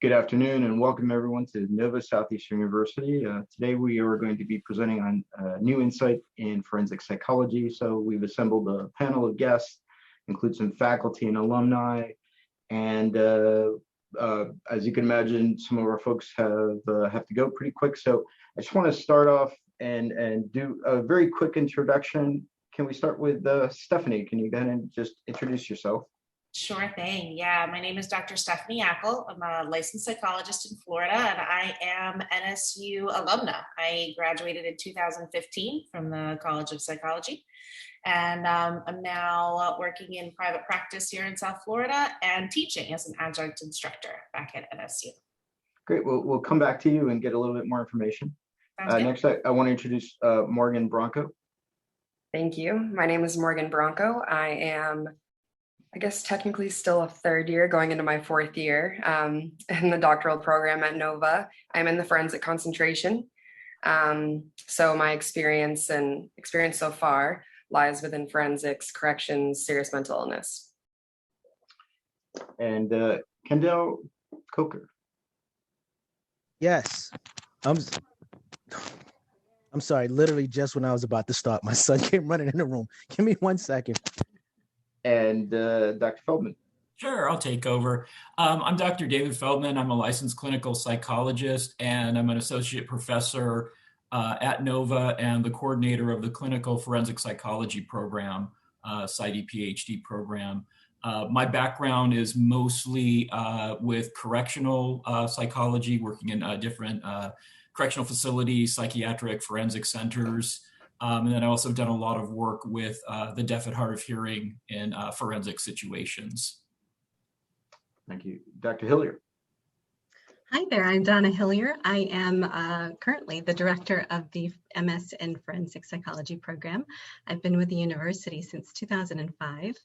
Good afternoon and welcome everyone to Nova Southeastern University. Today we are going to be presenting on new insight in forensic psychology. So we've assembled a panel of guests, include some faculty and alumni, and as you can imagine, some of our folks have to go pretty quick. So I just want to start off and do a very quick introduction. Can we start with Stephanie? Can you go ahead and just introduce yourself? Sure thing. Yeah, my name is Dr. Stephanie Ackel. I'm a licensed psychologist in Florida, and I am NSU alumna. I graduated in 2015 from the College of Psychology, and I'm now working in private practice here in South Florida and teaching as an adjunct instructor back at NSU. Great. We'll come back to you and get a little bit more information. Next, I want to introduce Morgan Bronco. Thank you. My name is Morgan Bronco. I am, I guess, technically still a third year, going into my fourth year in the doctoral program at Nova. I'm in the forensic concentration. So my experience so far lies within forensics, corrections, serious mental illness. And Kendall Coker. Yes. I'm sorry, literally just when I was about to start, my son came running in the room. Give me 1 second. And Dr. Feldman. Sure, I'll take over. I'm Dr. David Feldman. I'm a licensed clinical psychologist, and I'm an associate professor at Nova and the coordinator of the clinical forensic psychology program, PsyD PhD program. My background is mostly with correctional psychology, working in different correctional facilities, psychiatric forensic centers. And then I also done a lot of work with the deaf and hard of hearing in forensic situations. Thank you. Dr. Hillier. Hi there, I'm Donna Hillier. I am currently the director of the MS in Forensic Psychology program. I've been with the university since 2005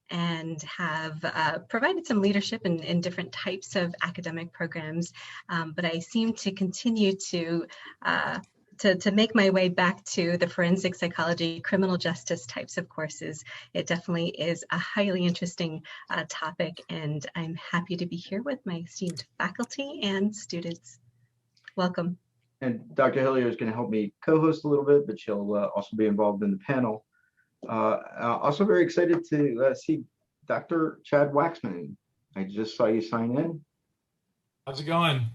and have provided some leadership in different types of academic programs, but I seem to continue to make my way back to the forensic psychology, criminal justice types of courses. It definitely is a highly interesting topic, and I'm happy to be here with my esteemed faculty and students. Welcome. And Dr. Hillier is going to help me co-host a little bit, but she'll also be involved in the panel. Also very excited to see Dr. Chad Waxman. I just saw you sign in. How's it going?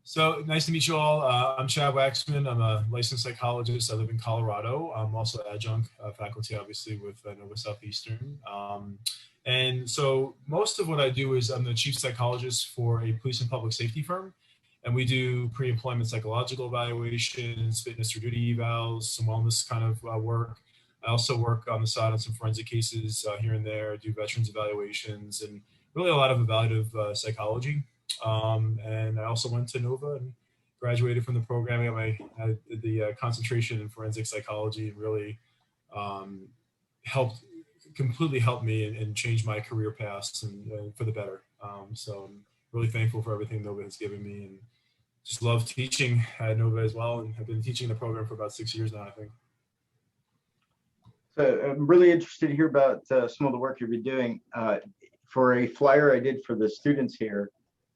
So nice to meet you all. I'm Chad Waxman. I'm a licensed psychologist. I live in Colorado. I'm also adjunct faculty, obviously, with Nova Southeastern. And so most of what I do is I'm the chief psychologist for a police and public safety firm. And we do pre-employment psychological evaluations, fitness or duty evals, some wellness kind of work. I also work on the side on some forensic cases here and there, do veterans evaluations, and really a lot of evaluative psychology. And I also went to Nova and graduated from the program. I did the concentration in forensic psychology, and really completely helped me and changed my career paths and for the better. So I'm really thankful for everything Nova has given me, and just love teaching at Nova as well. And have been teaching the program for about 6 years now, I think. So I'm really interested to hear about some of the work you've been doing. For a flyer I did for the students here,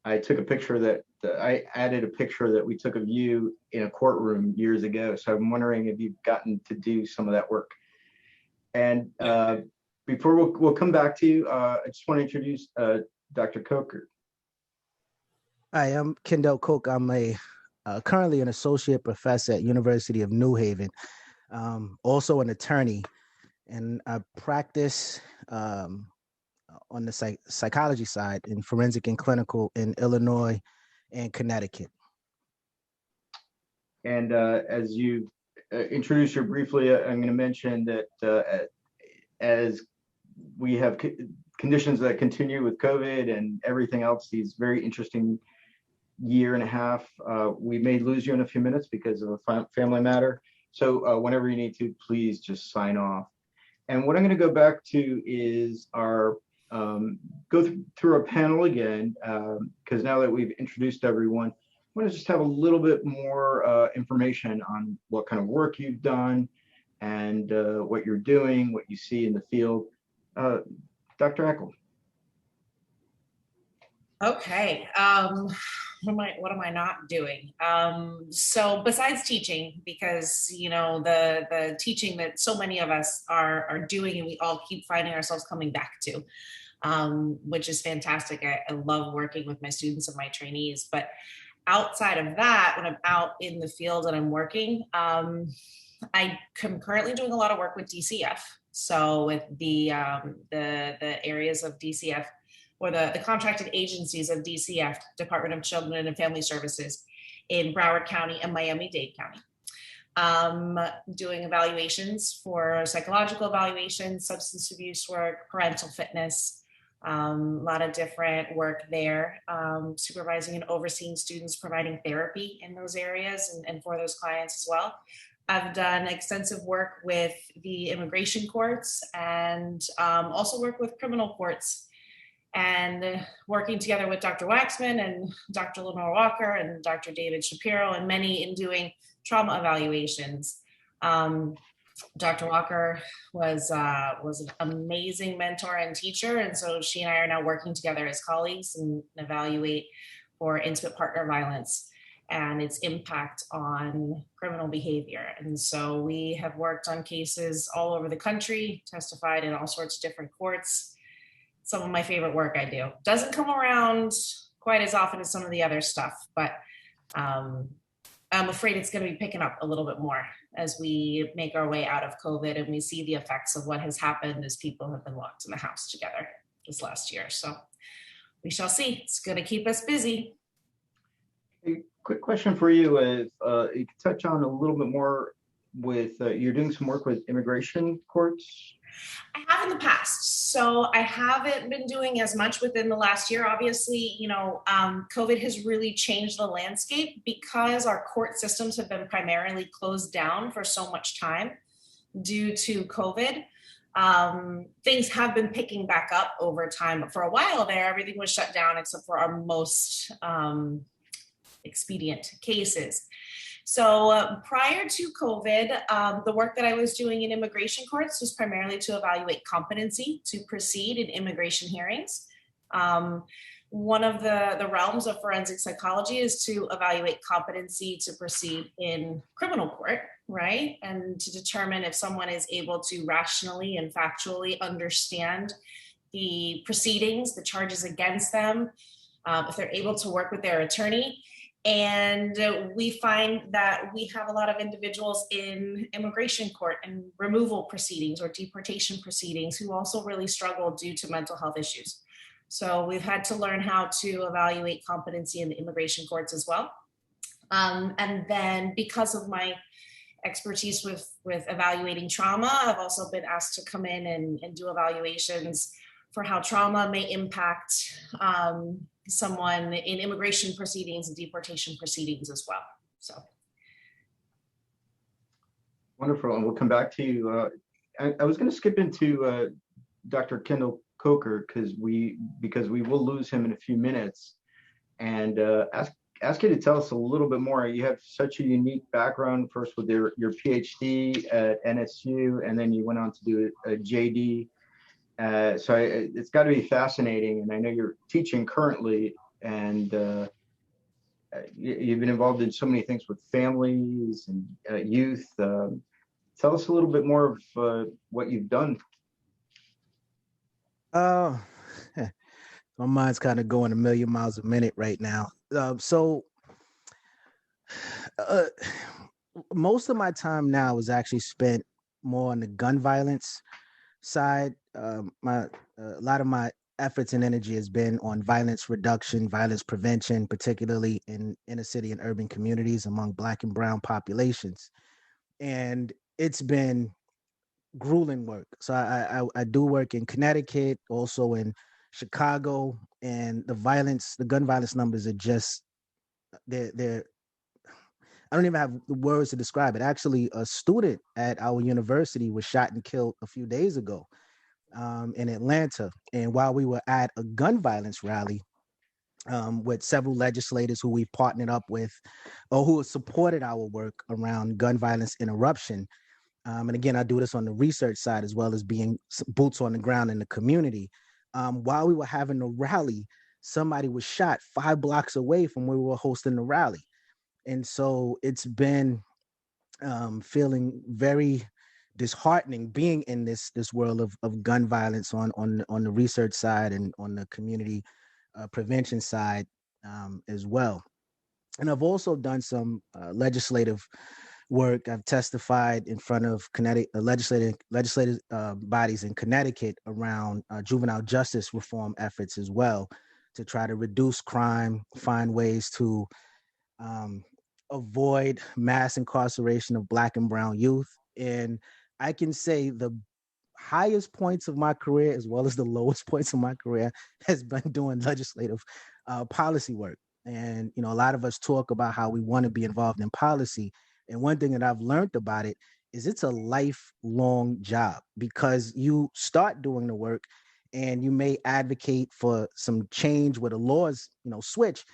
I took a picture I added a picture that we took of you in a courtroom years ago. So I'm wondering if you've gotten to do some of that work. And before we'll come back to you, I just want to introduce Dr. Coker. Hi, I'm Kendall Cook. I'm currently an associate professor at University of New Haven, also an attorney, and I practice on the psychology side in forensic and clinical in Illinois and Connecticut. And as you introduced her briefly, I'm going to mention that as we have conditions that continue with COVID and everything else, these very interesting year and a half, we may lose you in a few minutes because of a family matter. So whenever you need to, please just sign off. And what I'm going to go back to is our go through our panel again, because now that we've introduced everyone, I want to just have a little bit more information on what kind of work you've done and what you're doing, what you see in the field. Dr. Ackel. Okay. What am I not doing? So besides teaching, because the teaching that so many of us are doing, and we all keep finding ourselves coming back to, which is fantastic. I love working with my students and my trainees. But outside of that, when I'm out in the field and I'm working, I am currently doing a lot of work with DCF. So with the areas of DCF, or the contracted agencies of DCF, Department of Children and Family Services, in Broward County and Miami-Dade County. Doing evaluations for psychological evaluations, substance abuse work, parental fitness, a lot of different work there, supervising and overseeing students, providing therapy in those areas and for those clients as well. I've done extensive work with the immigration courts, and also work with criminal courts, and working together with Dr. Waxman and Dr. Lenore Walker and Dr. David Shapiro and many in doing trauma evaluations. Dr. Walker was an amazing mentor and teacher, and so she and I are now working together as colleagues and evaluate for intimate partner violence and its impact on criminal behavior. And so we have worked on cases all over the country, testified in all sorts of different courts. Some of my favorite work I do. Doesn't come around quite as often as some of the other stuff, but I'm afraid it's going to be picking up a little bit more as we make our way out of COVID and we see the effects of what has happened as people have been locked in the house together this last year. So we shall see. It's going to keep us busy. A quick question for you is, you could touch on a little bit more with, you're doing some work with immigration courts? I have in the past. So I haven't been doing as much within the last year. Obviously, COVID has really changed the landscape because our court systems have been primarily closed down for so much time due to COVID. Things have been picking back up over time, but for a while there, everything was shut down except for our most expedient cases. So prior to COVID, the work that I was doing in immigration courts was primarily to evaluate competency to proceed in immigration hearings. One of the realms of forensic psychology is to evaluate competency to proceed in criminal court, right? And to determine if someone is able to rationally and factually understand the proceedings, the charges against them, if they're able to work with their attorney. And we find that we have a lot of individuals in immigration court and removal proceedings or deportation proceedings who also really struggle due to mental health issues. So we've had to learn how to evaluate competency in the immigration courts as well. And then because of my expertise with evaluating trauma, I've also been asked to come in and do evaluations for how trauma may impact someone in immigration proceedings and deportation proceedings as well. So. Wonderful, and we'll come back to you. I was going to skip into Dr. Kendall Coker because we will lose him in a few minutes, and ask you to tell us a little bit more. You have such a unique background, first with your PhD at NSU, and then you went on to do a JD. So it's got to be fascinating, and I know you're teaching currently, and you've been involved in so many things with families and youth. Tell us a little bit more of what you've done. My mind's kind of going a million miles a minute right now. Most of my time now is actually spent more on the gun violence side. A lot of my efforts and energy has been on violence reduction, violence prevention, particularly in inner city and urban communities among Black and brown populations. And it's been grueling work. So I do work in Connecticut, also in Chicago, and the gun violence numbers are just, they're I don't even have the words to describe it. Actually, a student at our university was shot and killed a few days ago in Atlanta. And while we were at a gun violence rally with several legislators who we partnered up with, or who have supported our work around gun violence interruption. And again, I do this on the research side as well as being boots on the ground in the community. While we were having a rally, somebody was shot 5 blocks away from where we were hosting the rally. And so it's been feeling very disheartening being in this world of gun violence on the research side and on the community prevention side as well. And I've also done some legislative work. I've testified in front of Connecticut legislative bodies in Connecticut around juvenile justice reform efforts as well, to try to reduce crime, find ways to avoid mass incarceration of Black and brown youth. And I can say the highest points of my career, as well as the lowest points of my career, has been doing legislative policy work. And, you know, a lot of us talk about how we want to be involved in policy. And one thing that I've learned about it is it's a lifelong job, because you start doing the work and you may advocate for some change where the laws, you know, switch.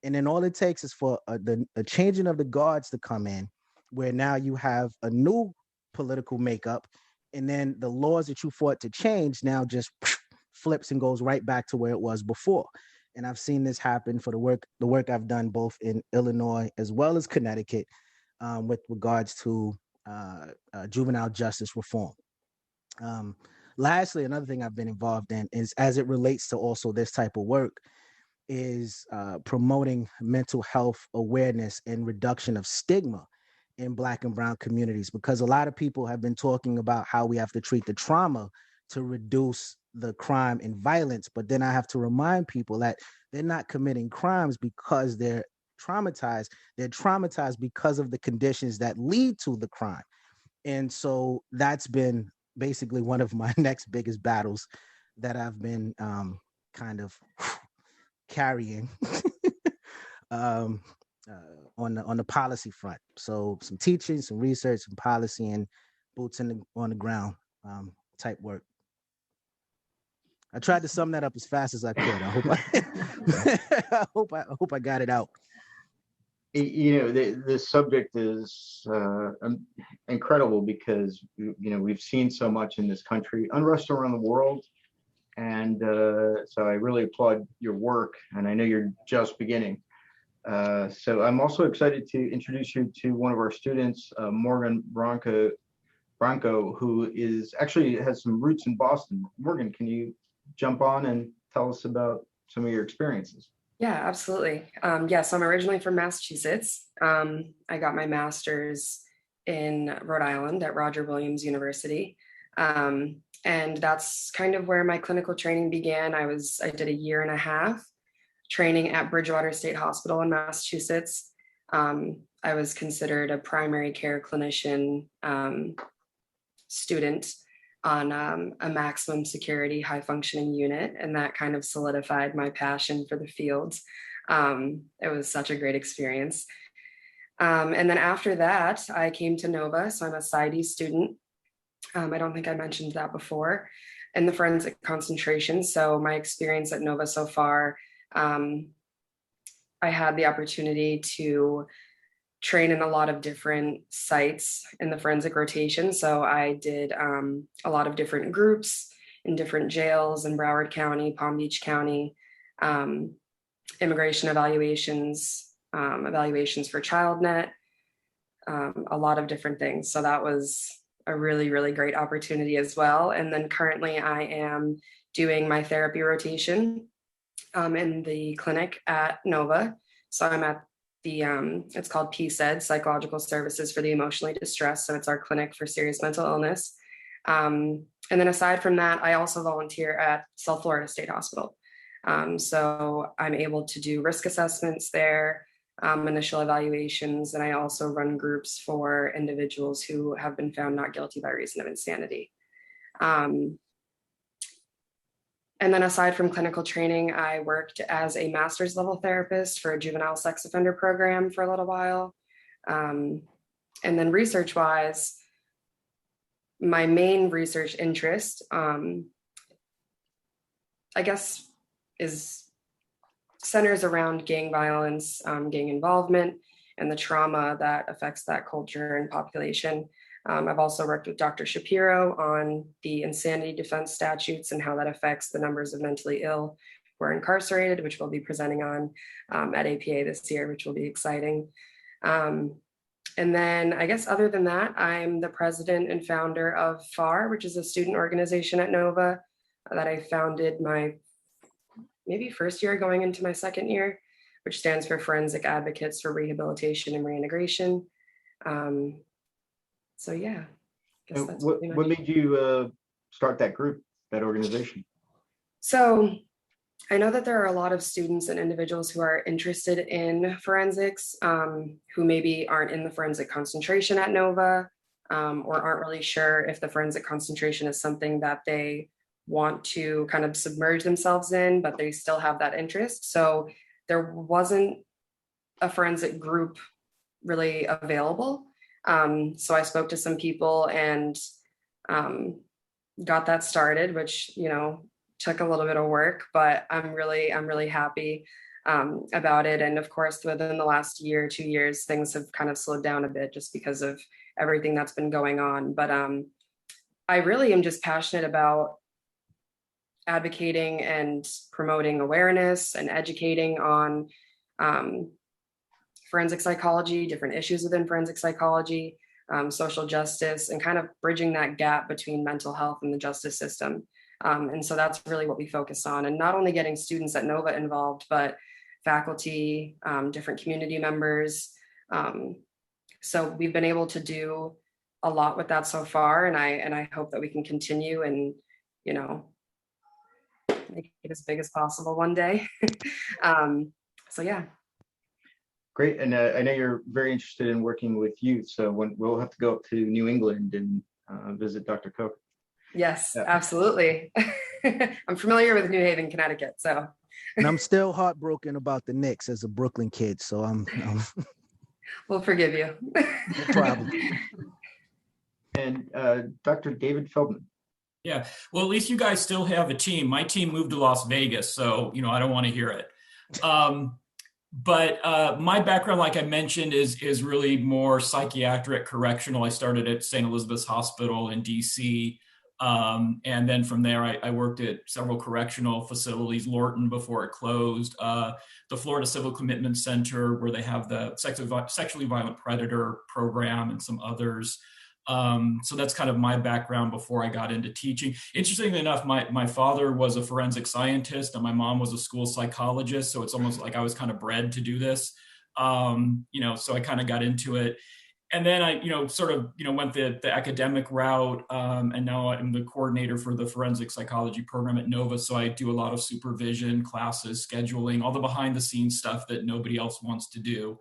And then all it takes is for a changing of the guards to come in, where now you have a new political makeup. And then the laws that you fought to change now just flips and goes right back to where it was before. And I've seen this happen for the work I've done both in Illinois as well as Connecticut with regards to juvenile justice reform. Lastly, another thing I've been involved in is, as it relates to also this type of work, is promoting mental health awareness and reduction of stigma in Black and brown communities, because a lot of people have been talking about how we have to treat the trauma to reduce the crime and violence. But then I have to remind people that they're not committing crimes because they're traumatized. They're traumatized because of the conditions that lead to the crime. And so that's been basically one of my next biggest battles that I've been kind of carrying on the policy front. So some teaching, some research, some policy, and boots on the ground type work. I tried to sum that up as fast as I could. I hope I got it out. You know, this subject is incredible, because, you know, we've seen so much in this country, unrest around the world. And so I really applaud your work, and I know you're just beginning. So I'm also excited to introduce you to one of our students, Morgan Bronco, who has some roots in Boston. Morgan, can you jump on and tell us about some of your experiences? Yeah, absolutely. So I'm originally from Massachusetts. I got my master's in Rhode Island at Roger Williams University. And that's kind of where my clinical training began. I did a 1.5 years training at Bridgewater State Hospital in Massachusetts. I was considered a primary care clinician student on a maximum security, high functioning unit. And that kind of solidified my passion for the field. It was such a great experience. And then after that, I came to Nova. So I'm a PsyD student. I don't think I mentioned that before, in the forensic concentration. So my experience at Nova so far, I had the opportunity to train in a lot of different sites in the forensic rotation. So I did a lot of different groups in different jails in Broward County, Palm Beach County, immigration evaluations, evaluations for ChildNet, a lot of different things. So that was a really, really great opportunity as well. And then currently I am doing my therapy rotation in the clinic at Nova. So I'm at the, it's called PSED, Psychological Services for the Emotionally Distressed. So it's our clinic for serious mental illness. And then aside from that, I also volunteer at South Florida State Hospital. So I'm able to do risk assessments there, initial evaluations, and I also run groups for individuals who have been found not guilty by reason of insanity. And then aside from clinical training, I worked as a master's level therapist for a juvenile sex offender program for a little while. And then research-wise, my main research interest, I guess, centers around gang violence, gang involvement, and the trauma that affects that culture and population. I've also worked with Dr. Shapiro on the insanity defense statutes and how that affects the numbers of mentally ill are incarcerated, which we'll be presenting on at APA this year, which will be exciting. And then I guess other than that, I'm the president and founder of FAR, which is a student organization at NOVA that I founded my maybe first year going into my second year, which stands for Forensic Advocates for Rehabilitation and Reintegration. So yeah, I guess that's what made you start that group, that organization? So I know that there are a lot of students and individuals who are interested in forensics, who maybe aren't in the forensic concentration at NOVA, or aren't really sure if the forensic concentration is something that they want to kind of submerge themselves in, but they still have that interest. So there wasn't a forensic group really available. So I spoke to some people and got that started, which, you know, took a little bit of work, but I'm really happy about it. And of course, within the last year, 2 years, things have kind of slowed down a bit just because of everything that's been going on. But I really am just passionate about advocating and promoting awareness and educating on forensic psychology, different issues within forensic psychology, social justice, and kind of bridging that gap between mental health and the justice system. And so that's really what we focus on, and not only getting students at NOVA involved, but faculty, different community members. So we've been able to do a lot with that so far, and I hope that we can continue and, you know, make it as big as possible one day. So yeah. Great, and I know you're very interested in working with youth, so we'll have to go up to New England and visit Dr. Cook. Yes, Yeah. absolutely. I'm familiar with New Haven, Connecticut, so. And I'm still heartbroken about the Knicks as a Brooklyn kid, so I'm We'll forgive you. no problem. And Dr. David Feldman. Yeah, well, at least you guys still have a team. My team moved to Las Vegas, so, you know, I don't want to hear it. But my background, like I mentioned, is really more psychiatric correctional. I started at St. Elizabeth's Hospital in DC. And then from there, I worked at several correctional facilities, Lorton before it closed, the Florida Civil Commitment Center, where they have the sexually violent predator program, and some others. So that's kind of my background before I got into teaching. Interestingly enough, my father was a forensic scientist and my mom was a school psychologist. So it's almost like I was kind of bred to do this, you know, so I kind of got into it. And then I, you know, sort of, you know, went the academic route, and now I'm the coordinator for the forensic psychology program at NOVA. So I do a lot of supervision, classes, scheduling, all the behind the scenes stuff that nobody else wants to do.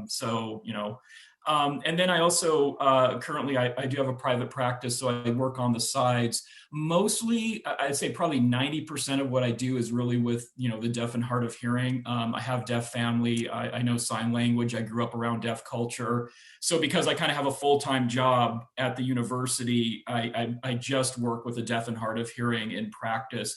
So, you know, and then I also, currently I do have a private practice, so I work on the sides. Mostly, I'd say probably 90% of what I do is really with, you know, the deaf and hard of hearing. I have deaf family. I know sign language. I grew up around deaf culture. So because I kind of have a full-time job at the university, I just work with the deaf and hard of hearing in practice.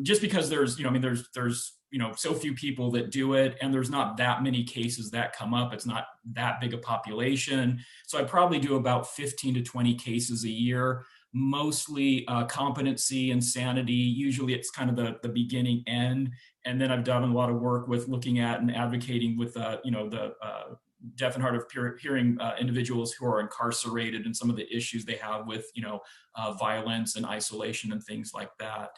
Just because there's, you know, I mean, there's, you know, so few people that do it, and there's not that many cases that come up. It's not that big a population. So I probably do about 15 to 20 cases a year, mostly competency, insanity. Usually it's kind of the beginning end. And then I've done a lot of work with looking at and advocating with, you know, the deaf and hard of hearing individuals who are incarcerated and some of the issues they have with, you know, violence and isolation and things like that.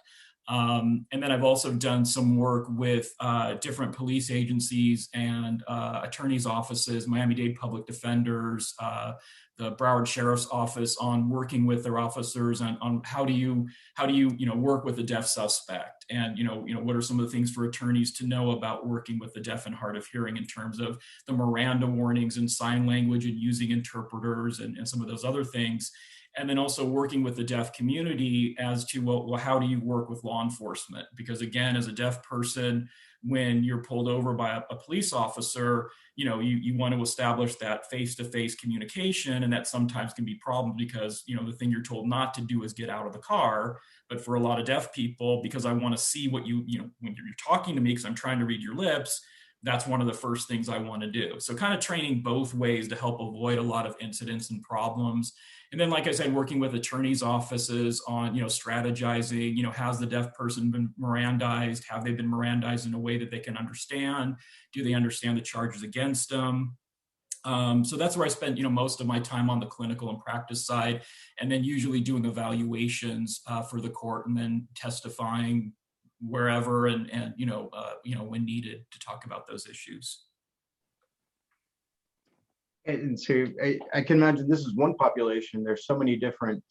And then I've also done some work with different police agencies and attorneys' offices, Miami-Dade public defenders, the Broward Sheriff's Office, on working with their officers on how do you work with a deaf suspect, and you know what are some of the things for attorneys to know about working with the deaf and hard of hearing in terms of the Miranda warnings and sign language and using interpreters and some of those other things. And then also working with the deaf community as to, well, how do you work with law enforcement? Because again, as a deaf person, when you're pulled over by a police officer, you know, you want to establish that face-to-face communication, and that sometimes can be problems because, you know, the thing you're told not to do is get out of the car. But for a lot of deaf people, because I want to see what you know, when you're talking to me, because I'm trying to read your lips, that's one of the first things I want to do. So kind of training both ways to help avoid a lot of incidents and problems. And then, like I said, working with attorneys' offices on, strategizing, has the deaf person been Mirandized? Have they been Mirandized in a way that they can understand? Do they understand the charges against them? So that's where I spend, most of my time on the clinical and practice side, and then usually doing evaluations for the court, and then testifying wherever and when needed to talk about those issues. And so I can imagine this is one population. There's so many different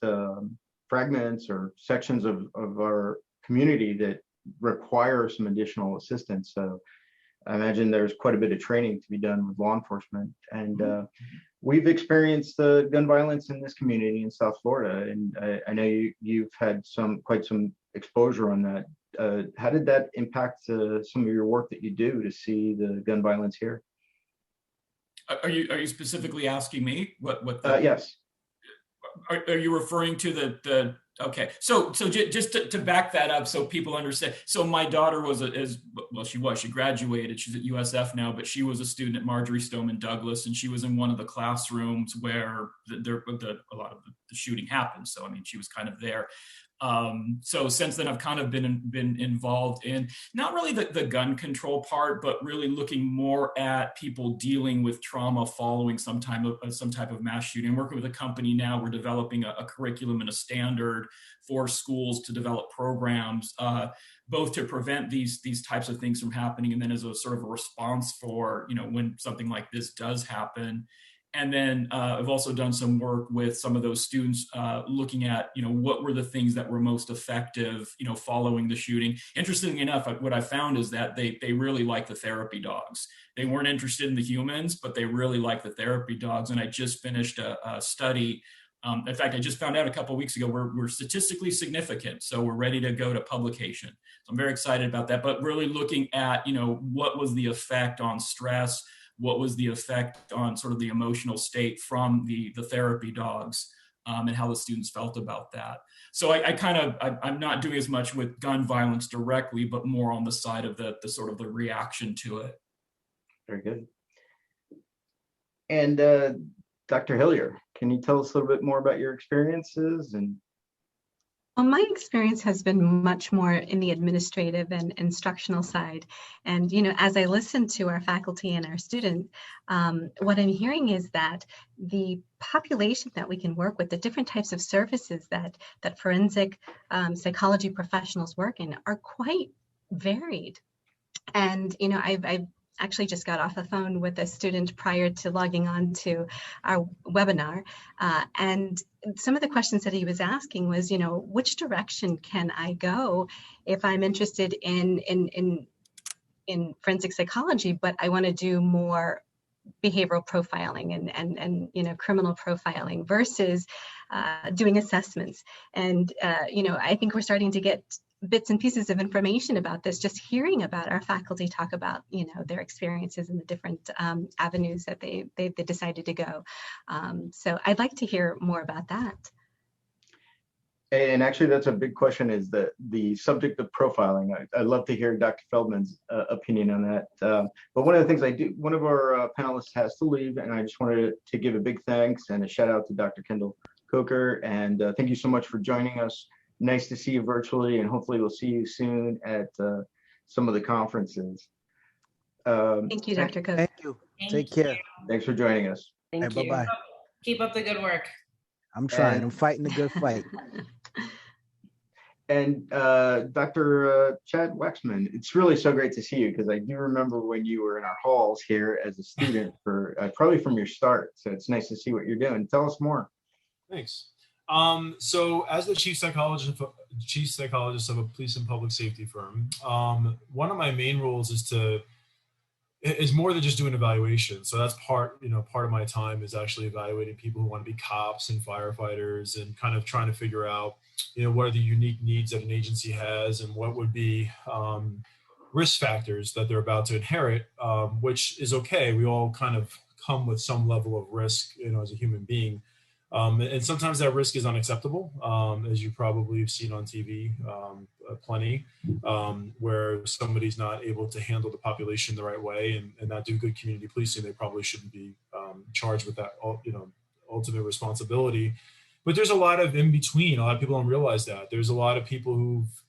fragments or sections of our community that require some additional assistance. So I imagine there's quite a bit of training to be done with law enforcement. And we've experienced gun violence in this community in South Florida. And I know you've had quite some exposure on that. How did that impact some of your work that you do to see the gun violence here? Are you specifically asking me what yes. Are you referring to the okay, so just to back that up so people understand. So my daughter she graduated, she's at USF now, but she was a student at Marjorie Stoneman Douglas, and she was in one of the classrooms where a lot of the shooting happened. So I mean, she was kind of there. So since then, I've kind of been involved in not really the gun control part, but really looking more at people dealing with trauma following some type of mass shooting. I'm working with a company now. We're developing a curriculum and a standard for schools to develop programs, both to prevent these types of things from happening, and then as a sort of a response for when something like this does happen. And then I've also done some work with some of those students looking at, what were the things that were most effective, following the shooting. Interestingly enough, what I found is that they really like the therapy dogs. They weren't interested in the humans, but they really like the therapy dogs. And I just finished a study. In fact, I just found out a couple of weeks ago, we're statistically significant. So we're ready to go to publication. So I'm very excited about that, but really looking at, what was the effect on stress? What was the effect on sort of the emotional state from the therapy dogs, and how the students felt about that. So I'm not doing as much with gun violence directly, but more on the side of the sort of the reaction to it. Very good. And Dr. Hillier, can you tell us a little bit more about your experiences? Well, my experience has been much more in the administrative and instructional side. And, as I listen to our faculty and our students, what I'm hearing is that the population that we can work with, the different types of services that forensic psychology professionals work in are quite varied. And, I've actually just got off the phone with a student prior to logging on to our webinar. And some of the questions that he was asking was, which direction can I go if I'm interested in forensic psychology, but I want to do more behavioral profiling and criminal profiling versus doing assessments. And, I think we're starting to get bits and pieces of information about this, just hearing about our faculty talk about, their experiences in the different avenues that they decided to go. So I'd like to hear more about that. And actually, that's a big question, is the subject of profiling. I'd love to hear Dr. Feldman's opinion on that. But one of the things one of our panelists has to leave, and I just wanted to give a big thanks and a shout out to Dr. Kendall Coker. And thank you so much for joining us. Nice to see you virtually, and hopefully we'll see you soon at some of the conferences. Thank you, Dr. Cook. Thank you. Take care. Thanks for joining us. Thank you. Bye-bye. Keep up the good work. I'm trying. I'm fighting the good fight. And Dr. Chad Waxman, it's really so great to see you, because I do remember when you were in our halls here as a student for probably from your start. So it's nice to see what you're doing. Tell us more. Thanks. So as the chief psychologist of a police and public safety firm, one of my main roles is more than just doing evaluation. So that's part of my time is actually evaluating people who want to be cops and firefighters, and kind of trying to figure out, what are the unique needs that an agency has, and what would be risk factors that they're about to inherit, which is okay. We all kind of come with some level of risk, as a human being. And sometimes that risk is unacceptable, as you probably have seen on TV, plenty, where somebody's not able to handle the population the right way and not do good community policing. They probably shouldn't be charged with that, ultimate responsibility. But there's a lot of in between. A lot of people don't realize that. There's a lot of people who've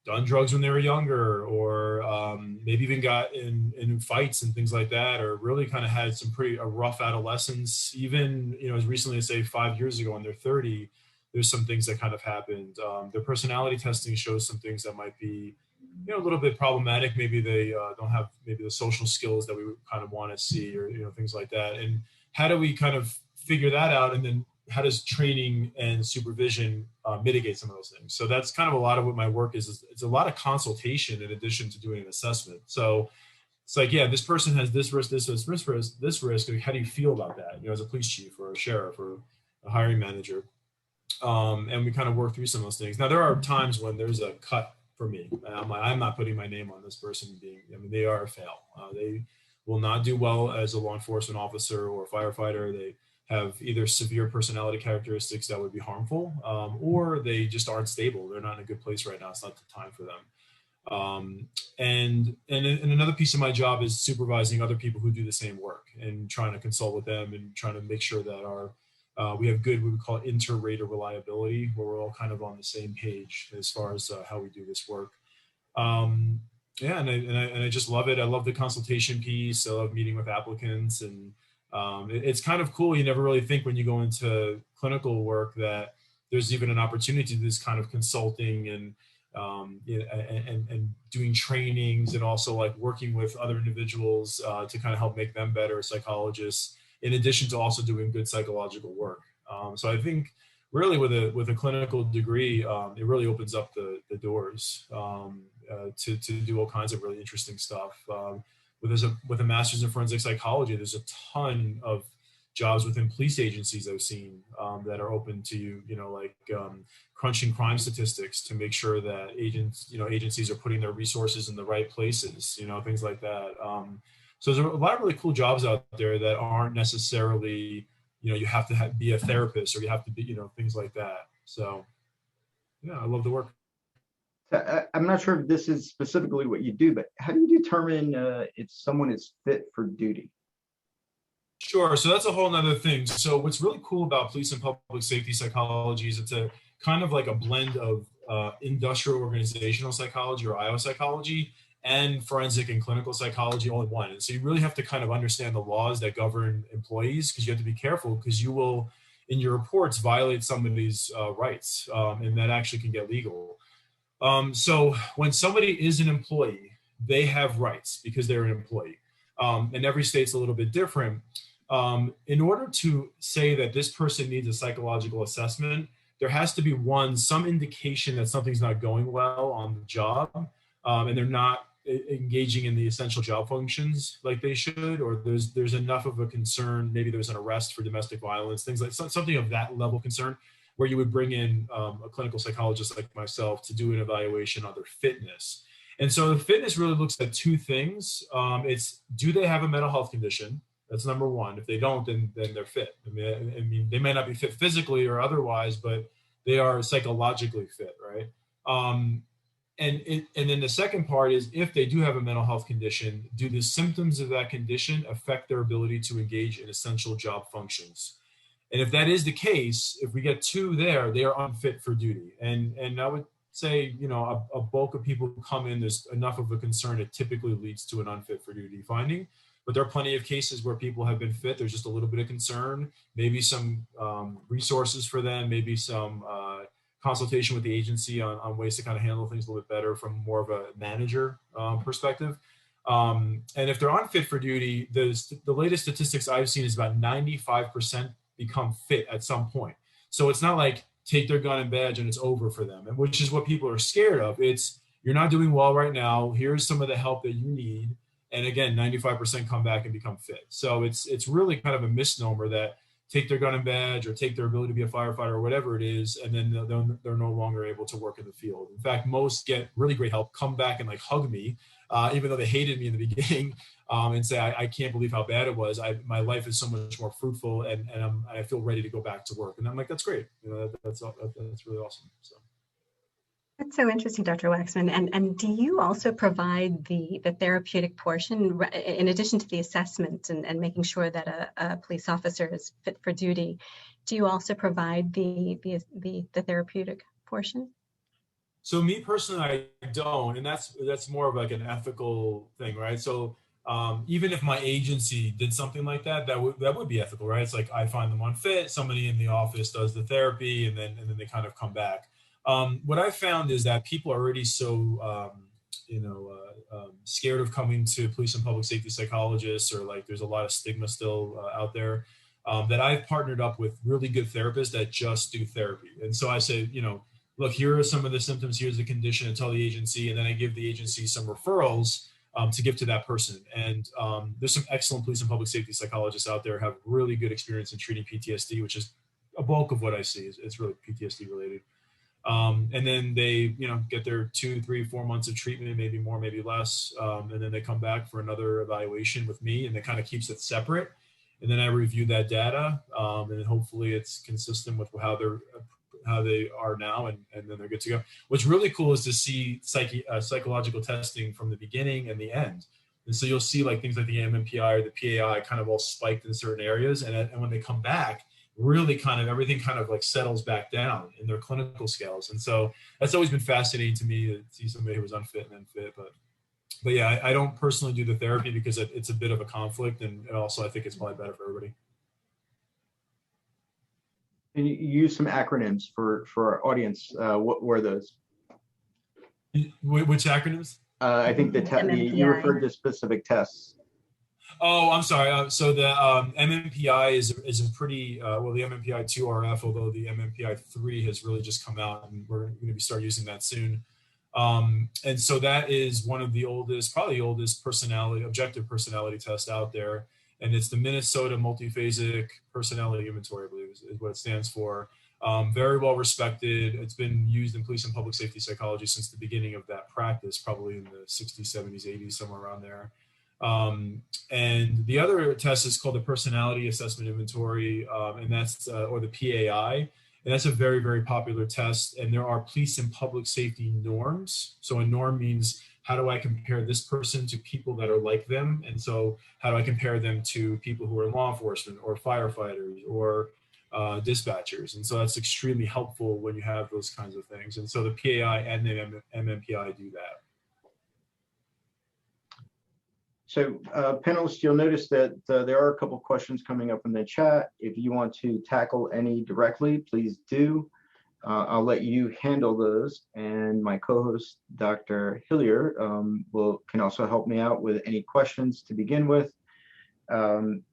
done drugs when they were younger, or maybe even got in fights and things like that, or really kind of had some pretty rough adolescence. Even, as recently as say 5 years ago when they're 30, there's some things that kind of happened. Their personality testing shows some things that might be, a little bit problematic. Maybe they don't have maybe the social skills that we would kind of want to see, or, things like that. And how do we kind of figure that out? And then how does training and supervision mitigate some of those things? So that's kind of a lot of what my work is. It's a lot of consultation in addition to doing an assessment. So it's like, yeah, this person has this risk, this risk. Like, how do you feel about that? As a police chief or a sheriff or a hiring manager. And we kind of work through some of those things. Now, there are times when there's a cut for me. I'm not putting my name on this person they are a fail. They will not do well as a law enforcement officer or a firefighter. They have either severe personality characteristics that would be harmful, or they just aren't stable. They're not in a good place right now. It's not the time for them. And another piece of my job is supervising other people who do the same work and trying to consult with them and trying to make sure that we have good, what we call inter-rater reliability, where we're all kind of on the same page as far as how we do this work. And I just love it. I love the consultation piece. I love meeting with applicants, and it's kind of cool. You never really think when you go into clinical work that there's even an opportunity to do this kind of consulting and doing trainings, and also like working with other individuals to kind of help make them better psychologists, in addition to also doing good psychological work. So I think really with a clinical degree, it really opens up the doors to do all kinds of really interesting stuff. With a master's in forensic psychology, there's a ton of jobs within police agencies I've seen that are open to, crunching crime statistics to make sure that agencies are putting their resources in the right places, things like that. So there's a lot of really cool jobs out there that aren't necessarily, you have to be a therapist, or you have to be, things like that. So yeah, I love the work. I'm not sure if this is specifically what you do, but how do you determine if someone is fit for duty? Sure. So that's a whole nother thing. So what's really cool about police and public safety psychology is it's a kind of like a blend of industrial organizational psychology, or IO psychology, and forensic and clinical psychology all in one. And so you really have to kind of understand the laws that govern employees, because you have to be careful, because you will, in your reports, violate somebody's rights, and that actually can get legal. So when somebody is an employee, they have rights because they're an employee. And every state's a little bit different. In order to say that this person needs a psychological assessment, there has to be some indication that something's not going well on the job, and they're not engaging in the essential job functions like they should, or there's enough of a concern, maybe there's an arrest for domestic violence, things like something of that level of concern, where you would bring in a clinical psychologist like myself to do an evaluation on their fitness. And so the fitness really looks at two things. It's, do they have a mental health condition? That's number one. If they don't, then they're fit. I mean, they may not be fit physically or otherwise, but they are psychologically fit, right? And then the second part is, if they do have a mental health condition, do the symptoms of that condition affect their ability to engage in essential job functions? And if that is the case, if we get two there, they are unfit for duty. And I would say, a bulk of people who come in, there's enough of a concern, it typically leads to an unfit for duty finding. But there are plenty of cases where people have been fit. There's just a little bit of concern, maybe some resources for them, maybe some consultation with the agency on ways to kind of handle things a little bit better from more of a manager perspective. And if they're unfit for duty, the latest statistics I've seen is about 95% become fit at some point. So it's not like take their gun and badge and it's over for them, and which is what people are scared of. It's, you're not doing well right now, here's some of the help that you need. And again, 95% come back and become fit. So it's really kind of a misnomer that take their gun and badge or take their ability to be a firefighter or whatever it is, and then they're no longer able to work in the field. In fact, most get really great help, come back and like hug me, even though they hated me in the beginning, and say, I can't believe how bad it was. My life is so much more fruitful, and I feel ready to go back to work. And I'm like, that's great. That's really awesome. So. That's so interesting, Dr. Waxman. And do you also provide the therapeutic portion in addition to the assessment and making sure that a police officer is fit for duty? Do you also provide the therapeutic portion? So me personally, I don't, and that's more of like an ethical thing, right? So even if my agency did something like that, that would be ethical, right? It's like I find them unfit, somebody in the office does the therapy, and then they kind of come back. What I found is that people are already so scared of coming to police and public safety psychologists, or like there's a lot of stigma still out there, that I've partnered up with really good therapists that just do therapy. And so I say, look, here are some of the symptoms, here's the condition, and tell the agency, and then I give the agency some referrals to give to that person. And there's some excellent police and public safety psychologists out there who have really good experience in treating PTSD, which is a bulk of what I see. It's really PTSD related. And then they, get their 2, 3, 4 months of treatment, maybe more, maybe less. And then they come back for another evaluation with me, and it kind of keeps it separate. And then I review that data, and then hopefully it's consistent with how they are now, and then they're good to go. What's really cool is to see psychological testing from the beginning and the end. And so you'll see like things like the MMPI or the PAI kind of all spiked in certain areas. And when they come back, really kind of everything kind of like settles back down in their clinical scales. And so that's always been fascinating to me to see somebody who was unfit and then fit. But yeah, I don't personally do the therapy because it's a bit of a conflict. And also I think it's probably better for everybody. And you use some acronyms for our audience. What were those? Which acronyms? I think you referred to specific tests. Oh, I'm sorry. So the MMPI is a pretty, the MMPI 2RF, although the MMPI 3 has really just come out, and we're going to start using that soon. And so that is one of the probably the oldest objective personality test out there. And it's the Minnesota Multiphasic Personality Inventory, I believe is what it stands for. Very well respected. It's been used in police and public safety psychology since the beginning of that practice, probably in the 60s, 70s, 80s, somewhere around there. And the other test is called the Personality Assessment Inventory, and that's or the PAI. And that's a very, very popular test. And there are police and public safety norms. So a norm means, how do I compare this person to people that are like them? And so how do I compare them to people who are in law enforcement or firefighters or dispatchers? And so that's extremely helpful when you have those kinds of things. And so the PAI and the MMPI do that. So panelists, you'll notice that there are a couple questions coming up in the chat. If you want to tackle any directly, please do. I'll let you handle those, and my co-host, Dr. Hillier, can also help me out with any questions to begin with. One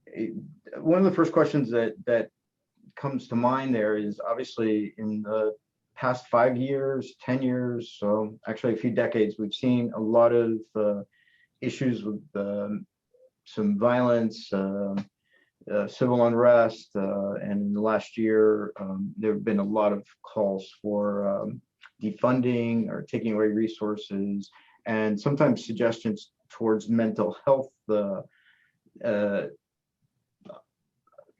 of the first questions that comes to mind there is, obviously in the past 5 years, 10 years, so actually a few decades, we've seen a lot of issues with some violence, civil unrest, and in the last year, there have been a lot of calls for defunding or taking away resources, and sometimes suggestions towards mental health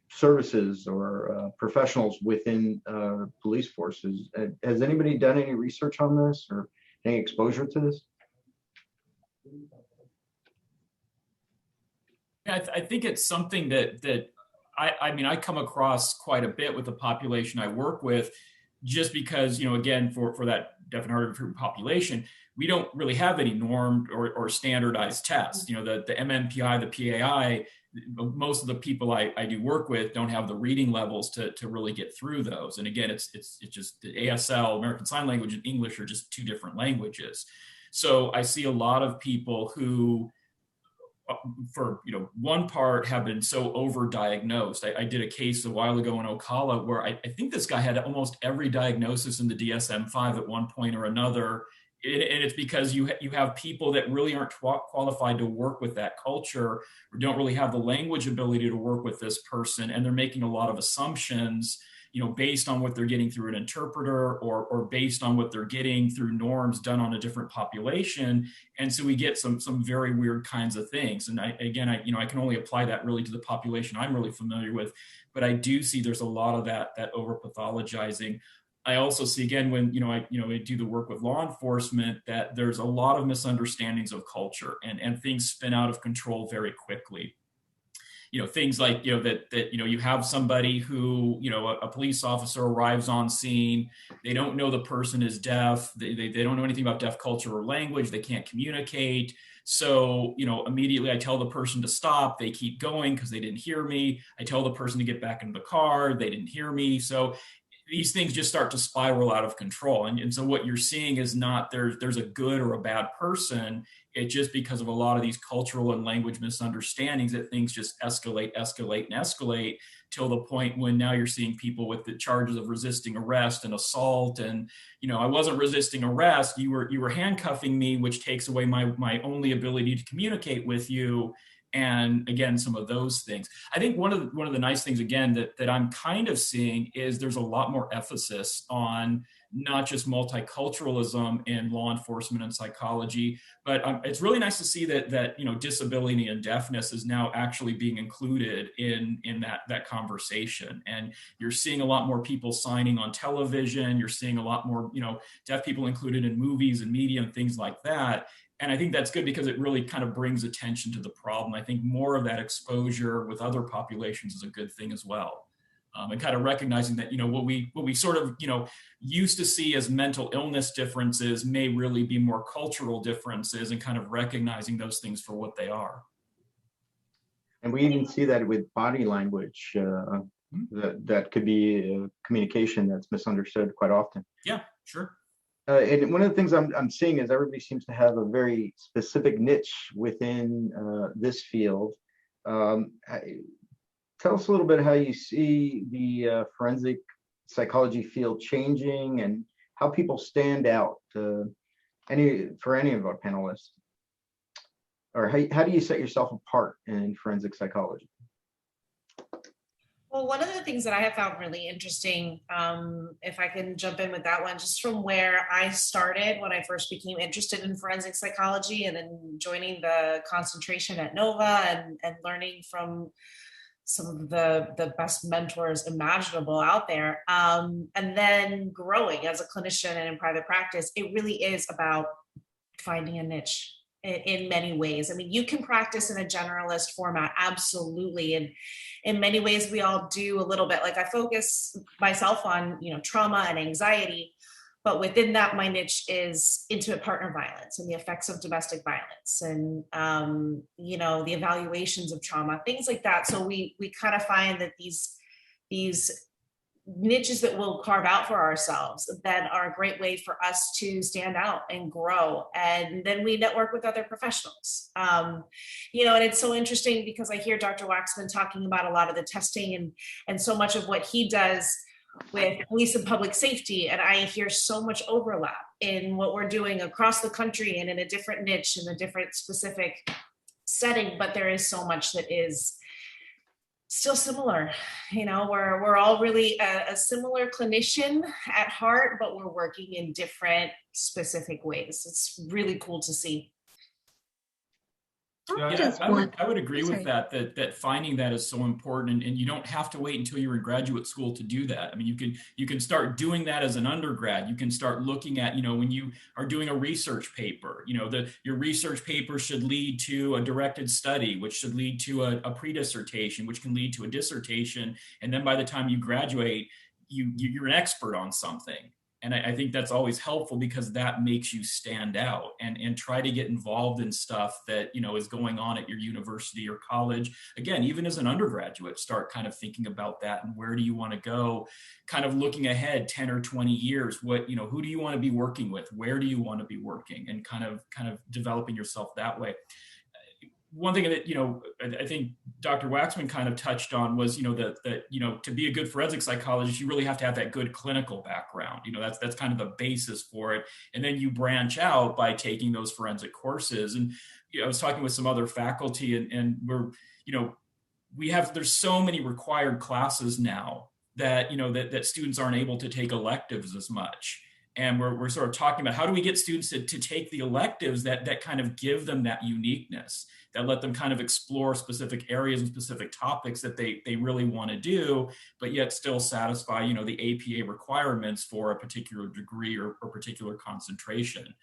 services or professionals within police forces. Has anybody done any research on this or any exposure to this? I think it's something that I come across quite a bit with the population I work with, just because, again, for that deaf and hard of hearing population, we don't really have any normed or standardized tests. The MMPI, the PAI, most of the people I do work with don't have the reading levels to really get through those. And again, it's just the ASL, American Sign Language, and English are just two different languages. So I see a lot of people who, for one part, have been so overdiagnosed. I did a case a while ago in Ocala where I think this guy had almost every diagnosis in the DSM-5 at one point or another, and it's because you have people that really aren't qualified to work with that culture, or don't really have the language ability to work with this person, and they're making a lot of assumptions, based on what they're getting through an interpreter or based on what they're getting through norms done on a different population. And so we get some very weird kinds of things. And I can only apply that really to the population I'm really familiar with, but I do see there's a lot of that over pathologizing. I also see, again, when, I do the work with law enforcement, that there's a lot of misunderstandings of culture, and things spin out of control very quickly. Things like, that you have somebody who, a police officer arrives on scene, they don't know the person is deaf, they don't know anything about deaf culture or language, they can't communicate. So, immediately I tell the person to stop, they keep going because they didn't hear me. I tell the person to get back into the car, they didn't hear me. So these things just start to spiral out of control. And so what you're seeing is not there's a good or a bad person. It's just because of a lot of these cultural and language misunderstandings that things just escalate till the point when now you're seeing people with the charges of resisting arrest and assault. And, I wasn't resisting arrest. You were handcuffing me, which takes away my only ability to communicate with you. And again, some of those things. I think one of the nice things, again, that I'm kind of seeing is there's a lot more emphasis on not just multiculturalism in law enforcement and psychology, but it's really nice to see that disability and deafness is now actually being included in that conversation. And you're seeing a lot more people signing on television. You're seeing a lot more deaf people included in movies and media and things like that. And I think that's good because it really kind of brings attention to the problem. I think more of that exposure with other populations is a good thing as well. And kind of recognizing that, what we sort of, used to see as mental illness differences may really be more cultural differences, and kind of recognizing those things for what they are. And we even see that with body language, that could be a communication that's misunderstood quite often. Yeah, sure. And one of the things I'm seeing is everybody seems to have a very specific niche within this field. Tell us a little bit how you see the forensic psychology field changing and how people stand out for any of our panelists. Or how do you set yourself apart in forensic psychology? Well, one of the things that I have found really interesting, if I can jump in with that one, just from where I started when I first became interested in forensic psychology, and then joining the concentration at NOVA and learning from some of the best mentors imaginable out there, and then growing as a clinician and in private practice, it really is about finding a niche in many ways. I mean, you can practice in a generalist format, absolutely. And in many ways, we all do a little bit. Like I focus myself on, trauma and anxiety, but within that, my niche is intimate partner violence and the effects of domestic violence and, the evaluations of trauma, things like that. So we kind of find that these niches that we'll carve out for ourselves that are a great way for us to stand out and grow. And then we network with other professionals. And it's so interesting because I hear Dr. Waxman talking about a lot of the testing and so much of what he does with police and public safety. And I hear so much overlap in what we're doing across the country and in a different niche and a different specific setting, but there is so much that is still similar. We're all really a similar clinician at heart, but we're working in different specific ways. It's really cool to see. Yeah, I would agree with that finding that is so important, and you don't have to wait until you're in graduate school to do that. I mean, you can start doing that as an undergrad. You can start looking at, when you are doing a research paper, your research paper should lead to a directed study, which should lead to a pre-dissertation, which can lead to a dissertation. And then by the time you graduate, you're an expert on something. And I think that's always helpful because that makes you stand out and try to get involved in stuff that, is going on at your university or college. Again, even as an undergraduate, start kind of thinking about that and where do you want to go, kind of looking ahead 10 or 20 years, who do you want to be working with? Where do you want to be working? And kind of developing yourself that way. One thing that, I think Dr. Waxman kind of touched on was, that to be a good forensic psychologist, you really have to have that good clinical background. That's kind of the basis for it. And then you branch out by taking those forensic courses. And I was talking with some other faculty and we're, there's so many required classes now that, that students aren't able to take electives as much. And we're sort of talking about how do we get students to take the electives that kind of give them that uniqueness, that let them kind of explore specific areas and specific topics that they really want to do, but yet still satisfy, you know, the APA requirements for a particular degree or particular concentration.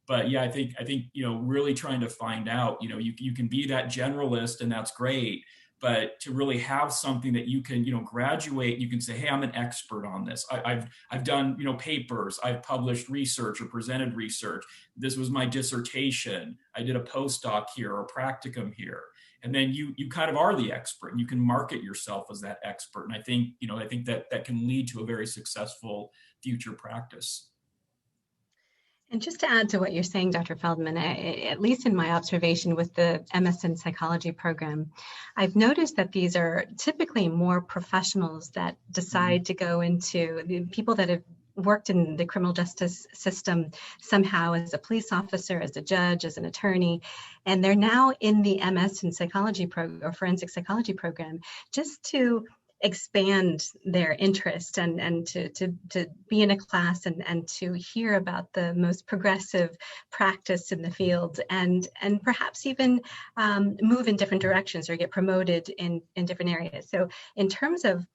But yeah, I think, you know, really trying to find out, you know, you can be that generalist and that's great, but to really have something that you can, you know, graduate, you can say, hey, I'm an expert on this. I've done, you know, papers, I've published research or presented research. This was my dissertation. I did a postdoc here or a practicum here. And then you kind of are the expert and you can market yourself as that expert. And I think, you know, that can lead to a very successful future practice. And just to add to what you're saying, Dr. Feldman, at least in my observation with the MS in Psychology program, I've noticed that these are typically more professionals that decide to go into the people that have worked in the criminal justice system somehow as a police officer, as a judge, as an attorney, and they're now in the MS in Psychology program or forensic psychology program just to expand their interest and to be in a class and to hear about the most progressive practice in the field and perhaps even move in different directions or get promoted in different areas. So in terms of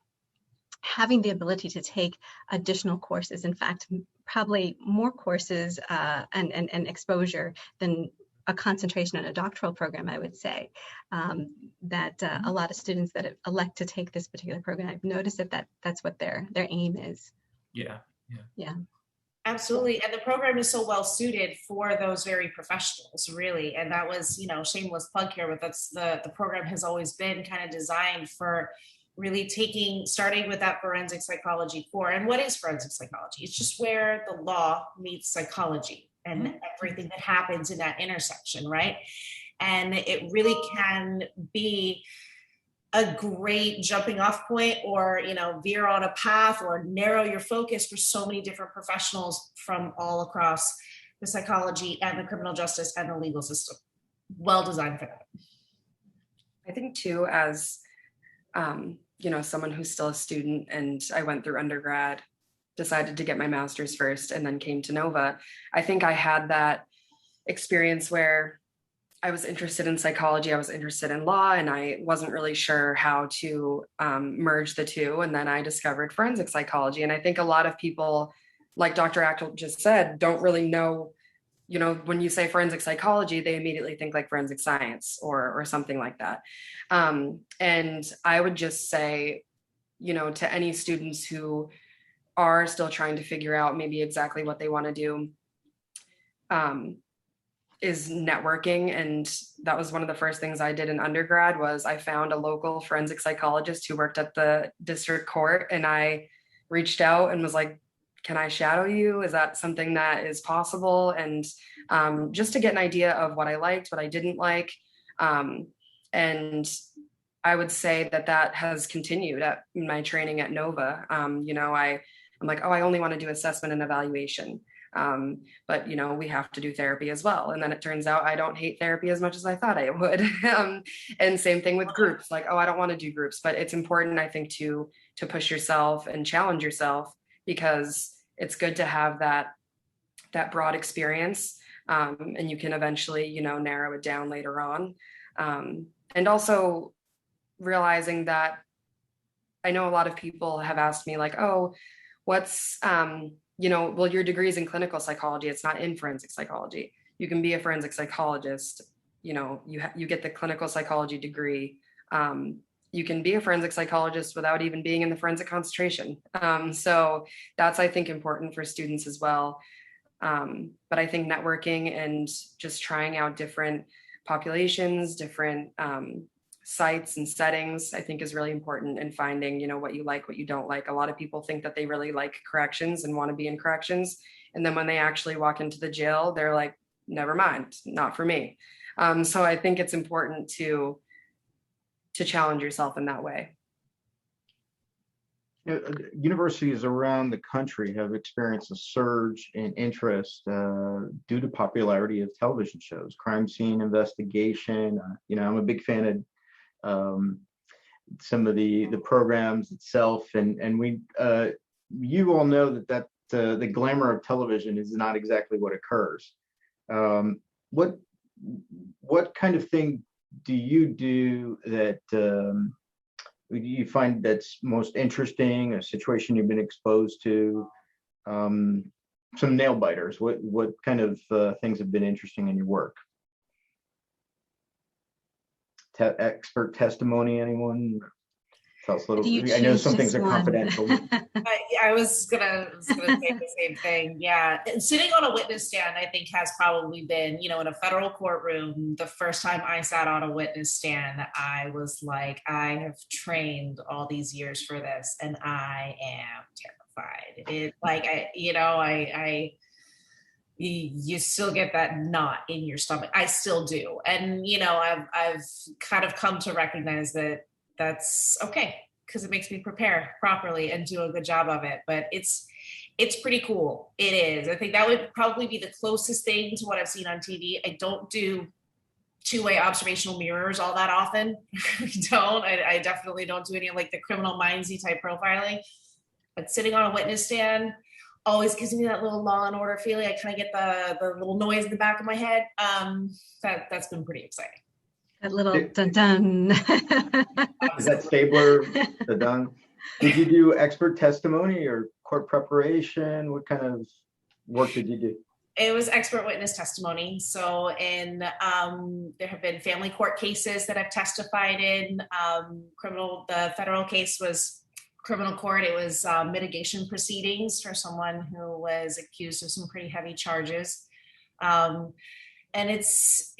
having the ability to take additional courses, in fact, probably more courses and exposure than a concentration on a doctoral program, I would say, that a lot of students that elect to take this particular program, I've noticed that's what their aim is. Yeah. Absolutely. And the program is so well suited for those very professionals, really. And that was, you know, shameless plug here, but that's the program has always been kind of designed for really starting with that forensic psychology core. And what is forensic psychology? It's just where the law meets psychology and everything that happens in that intersection, right? And it really can be a great jumping off point or, you know, veer on a path or narrow your focus for so many different professionals from all across the psychology and the criminal justice and the legal system. Well designed for that. I think too, as, you know, someone who's still a student and I went through undergrad, decided to get my master's first and then came to Nova. I think I had that experience where I was interested in psychology, I was interested in law, and I wasn't really sure how to merge the two. And then I discovered forensic psychology. And I think a lot of people, like Dr. Ackel just said, don't really know, you know, when you say forensic psychology, they immediately think like forensic science or something like that. And I would just say, you know, to any students who are still trying to figure out maybe exactly what they want to do, is networking. And that was one of the first things I did in undergrad was I found a local forensic psychologist who worked at the district court. And I reached out and was like, can I shadow you? Is that something that is possible? And just to get an idea of what I liked, what I didn't like. And I would say that has continued at my training at Nova. You know, I'm like, oh, I only want to do assessment and evaluation. But, you know, we have to do therapy as well. And then it turns out I don't hate therapy as much as I thought I would. And same thing with groups, like, oh, I don't want to do groups. But it's important, I think, to push yourself and challenge yourself, because it's good to have that broad experience. And you can eventually, you know, narrow it down later on. And also realizing that I know a lot of people have asked me like, oh, what's, you know, well, your degree is in clinical psychology. It's not in forensic psychology. You can be a forensic psychologist. You know, you get the clinical psychology degree. You can be a forensic psychologist without even being in the forensic concentration. So that's, I think, important for students as well. But I think networking and just trying out different populations, different sites and settings, I think is really important in finding, you know, what you like, what you don't like. A lot of people think that they really like corrections and want to be in corrections. And then when they actually walk into the jail, they're like, never mind, not for me. So I think it's important to challenge yourself in that way. Universities around the country have experienced a surge in interest due to popularity of television shows, crime scene investigation. You know, I'm a big fan of some of the programs itself, and we you all know that the glamour of television is not exactly what occurs. What kind of thing do you do that you find that's most interesting? A situation you've been exposed to? Some nail biters. What kind of things have been interesting in your work? Expert testimony, anyone? Tell us a little. I know some things are confidential. I was gonna say the same thing. Yeah, and sitting on a witness stand, I think, has probably been, in a federal courtroom. The first time I sat on a witness stand, I was like, I have trained all these years for this, and I am terrified. You still get that knot in your stomach. I still do, and I've kind of come to recognize that that's okay, because it makes me prepare properly and do a good job of it. But it's pretty cool. It is. I think that would probably be the closest thing to what I've seen on TV. I don't do two-way observational mirrors all that often. I definitely don't do any of like the Criminal Mindsy type profiling. But sitting on a witness stand always gives me that little Law and Order feeling. I kind of get the little noise in the back of my head. That's been pretty exciting. That little dun-dun. Is that Stabler, the dun? Did you do expert testimony or court preparation? What kind of work did you do? It was expert witness testimony. So there have been family court cases that I've testified in. The federal case was criminal court. It was mitigation proceedings for someone who was accused of some pretty heavy charges. And it's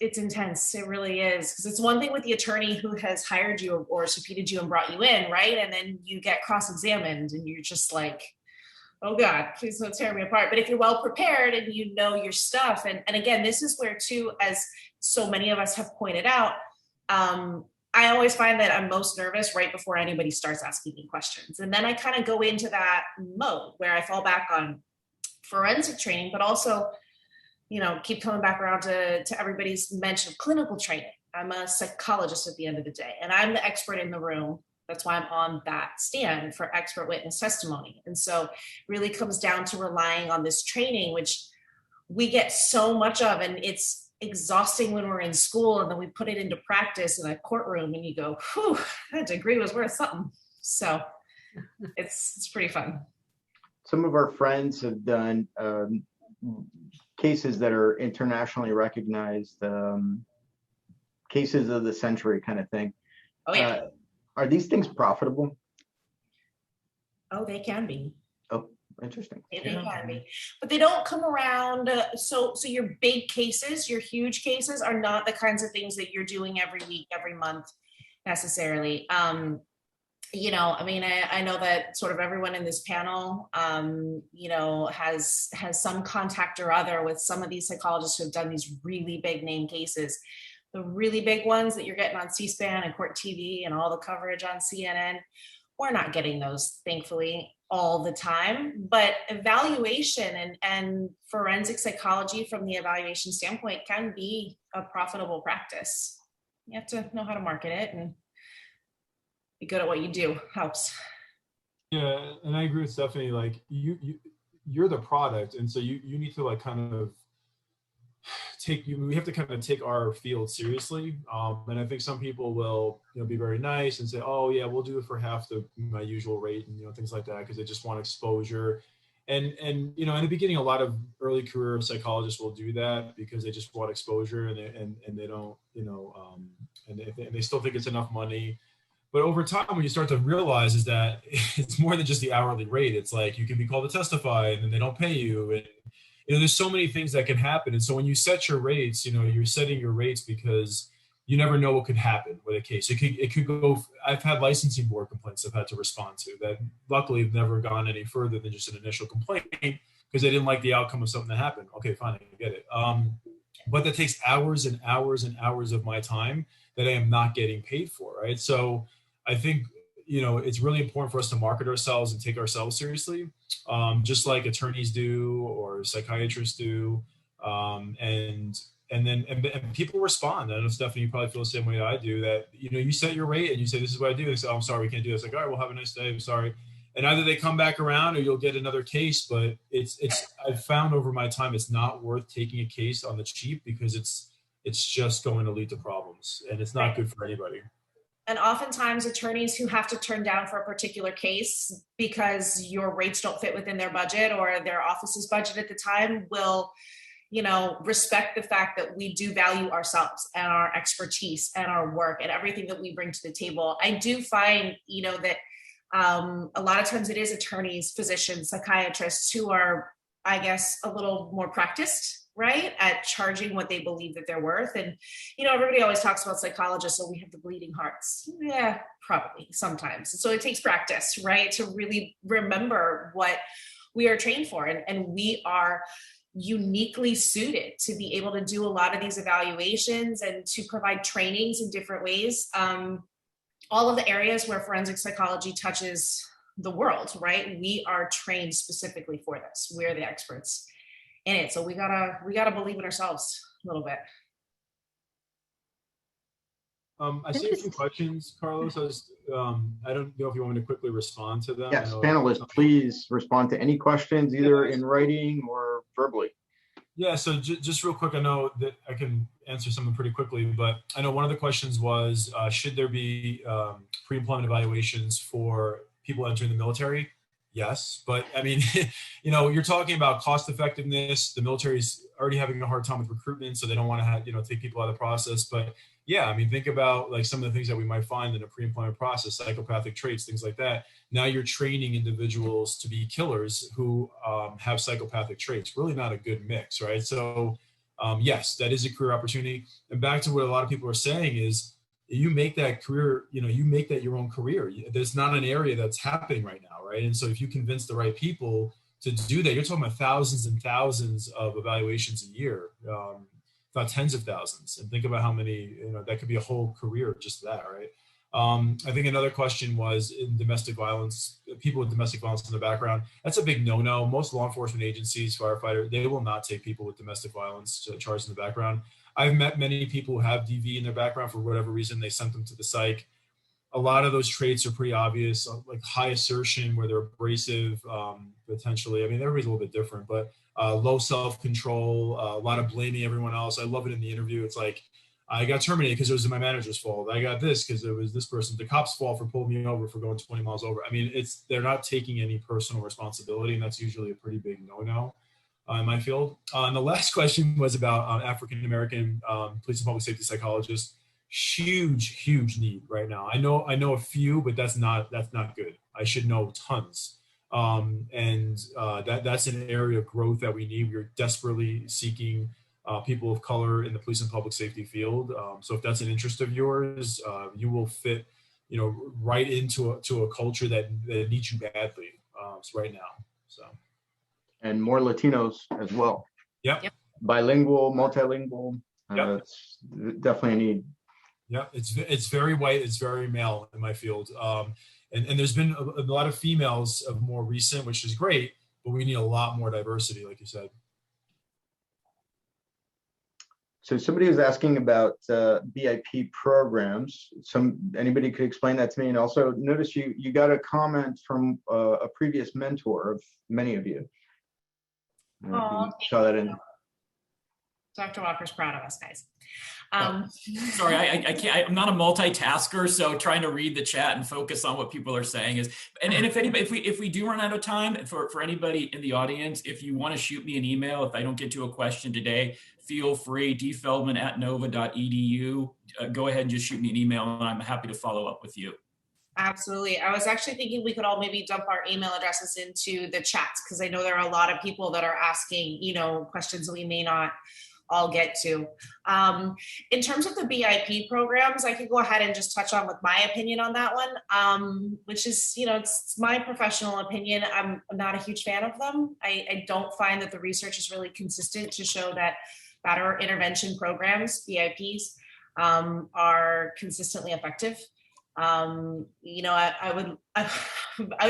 intense. It really is. Because it's one thing with the attorney who has hired you or subpoenaed you and brought you in, right? And then you get cross-examined and you're just like, oh God, please don't tear me apart. But if you're well prepared and you know your stuff, and again, this is where too, as so many of us have pointed out, I always find that I'm most nervous right before anybody starts asking me questions. And then I kind of go into that mode where I fall back on forensic training, but also keep coming back around to everybody's mention of clinical training. I'm a psychologist at the end of the day, and I'm the expert in the room. That's why I'm on that stand for expert witness testimony. And so really comes down to relying on this training, which we get so much of, and it's exhausting when we're in school, and then we put it into practice in a courtroom and you go, whew, that degree was worth something. So it's pretty fun. Some of our friends have done cases that are internationally recognized, cases of the century kind of thing. Oh yeah. Are these things profitable? Oh, they can be. Oh, interesting. They can be, but they don't come around. So your big cases, your huge cases, are not the kinds of things that you're doing every week, every month, necessarily. I know that sort of everyone in this panel, has some contact or other with some of these psychologists who have done these really big name cases. The really big ones that you're getting on C-SPAN and Court TV and all the coverage on CNN, we're not getting those, thankfully, all the time. But evaluation and forensic psychology from the evaluation standpoint can be a profitable practice. You have to know how to market it, and be good at what you do helps. Yeah, and I agree with Stephanie. Like you're the product, and so you need to like kind of we have to kind of take our field seriously. And I think some people will, be very nice and say, oh yeah, we'll do it for half my usual rate, and things like that, because they just want exposure. And in the beginning, a lot of early career psychologists will do that because they just want exposure, and they don't, and they still think it's enough money. But over time, what you start to realize is that it's more than just the hourly rate. It's like you can be called to testify and then they don't pay you. And there's so many things that can happen. And so when you set your rates, you're setting your rates because you never know what could happen with a case. It could go. I've had licensing board complaints I've had to respond to that luckily have never gone any further than just an initial complaint because they didn't like the outcome of something that happened. Okay, fine, I get it. But that takes hours and hours and hours of my time that I am not getting paid for, right? So I think, it's really important for us to market ourselves and take ourselves seriously, just like attorneys do or psychiatrists do. And people respond. I know, Stephanie, you probably feel the same way I do, that, you set your rate and you say, this is what I do. They say, oh, I'm sorry, we can't do this. Like, all right, well, have a nice day. I'm sorry. and either they come back around or you'll get another case. But I've found over my time, it's not worth taking a case on the cheap, because it's just going to lead to problems, and it's not good for anybody. And oftentimes attorneys who have to turn down for a particular case because your rates don't fit within their budget or their office's budget at the time will, respect the fact that we do value ourselves and our expertise and our work and everything that we bring to the table. I do find, that a lot of times it is attorneys, physicians, psychiatrists who are, I guess, a little more practiced, right, at charging what they believe that they're worth. And, everybody always talks about psychologists, so we have the bleeding hearts. Yeah, probably sometimes. So it takes practice, right, to really remember what we are trained for. And we are uniquely suited to be able to do a lot of these evaluations and to provide trainings in different ways. All of the areas where forensic psychology touches the world, right? We are trained specifically for this. We're the experts in it. So we gotta believe in ourselves a little bit. I see a few questions, Carlos. I don't know if you want me to quickly respond to them. Yes, panelists, please respond to any questions, either in writing or verbally. Yeah, so just real quick, I know that I can answer something pretty quickly, but I know one of the questions was, should there be pre-employment evaluations for people entering the military? Yes, but I mean, you're talking about cost effectiveness. The military's already having a hard time with recruitment, so they don't want to have, take people out of the process. But yeah, I mean, think about like some of the things that we might find in a pre-employment process, psychopathic traits, things like that. Now you're training individuals to be killers who have psychopathic traits. Really not a good mix, right? So yes, that is a career opportunity. And back to what a lot of people are saying is, you make that career, you make that your own career. There's not an area that's happening right now, right? And so if you convince the right people to do that, you're talking about thousands and thousands of evaluations a year, about tens of thousands. And think about how many, that could be a whole career, just that, right? I think another question was in domestic violence, people with domestic violence in the background. That's a big no-no. Most law enforcement agencies, firefighters, they will not take people with domestic violence charged in the background. I've met many people who have DV in their background for whatever reason. They sent them to the psych. A lot of those traits are pretty obvious, like high assertion where they're abrasive, potentially. I mean, everybody's a little bit different, but low self-control, a lot of blaming everyone else. I love it in the interview. It's like, I got terminated because it was my manager's fault. I got this because it was this person. The cop's fault for pulling me over for going 20 miles over. I mean, they're not taking any personal responsibility, and that's usually a pretty big no-no in my field. And the last question was about African-American police and public safety psychologists. Huge need right now. I know a few, but that's not good. I should know tons. That's an area of growth that we need. We're desperately seeking people of color in the police and public safety field. So if that's an interest of yours, you will fit, right into a culture that needs you badly right now. So. And more Latinos as well. Yep. Bilingual, multilingual. It's definitely a need. Yeah, it's very white, it's very male in my field. And there's been a lot of females of more recent, which is great, but we need a lot more diversity, like you said. So somebody was asking about BIP programs. Anybody could explain that to me? And also notice you got a comment from a previous mentor of many of you. Saw that in. Dr. Walker's proud of us, guys. Sorry, I can't. I'm not a multitasker, so trying to read the chat and focus on what people are saying is. And if anybody, if we do run out of time, for anybody in the audience, if you want to shoot me an email, if I don't get to a question today, feel free. dfeldman@nova.edu. Go ahead and just shoot me an email, and I'm happy to follow up with you. Absolutely. I was actually thinking we could all maybe dump our email addresses into the chats, because I know there are a lot of people that are asking, questions that we may not all get to. In terms of the BIP programs, I could go ahead and just touch on with my opinion on that one, which is, it's my professional opinion. I'm not a huge fan of them. I don't find that the research is really consistent to show that better intervention programs, BIPs, are consistently effective. I would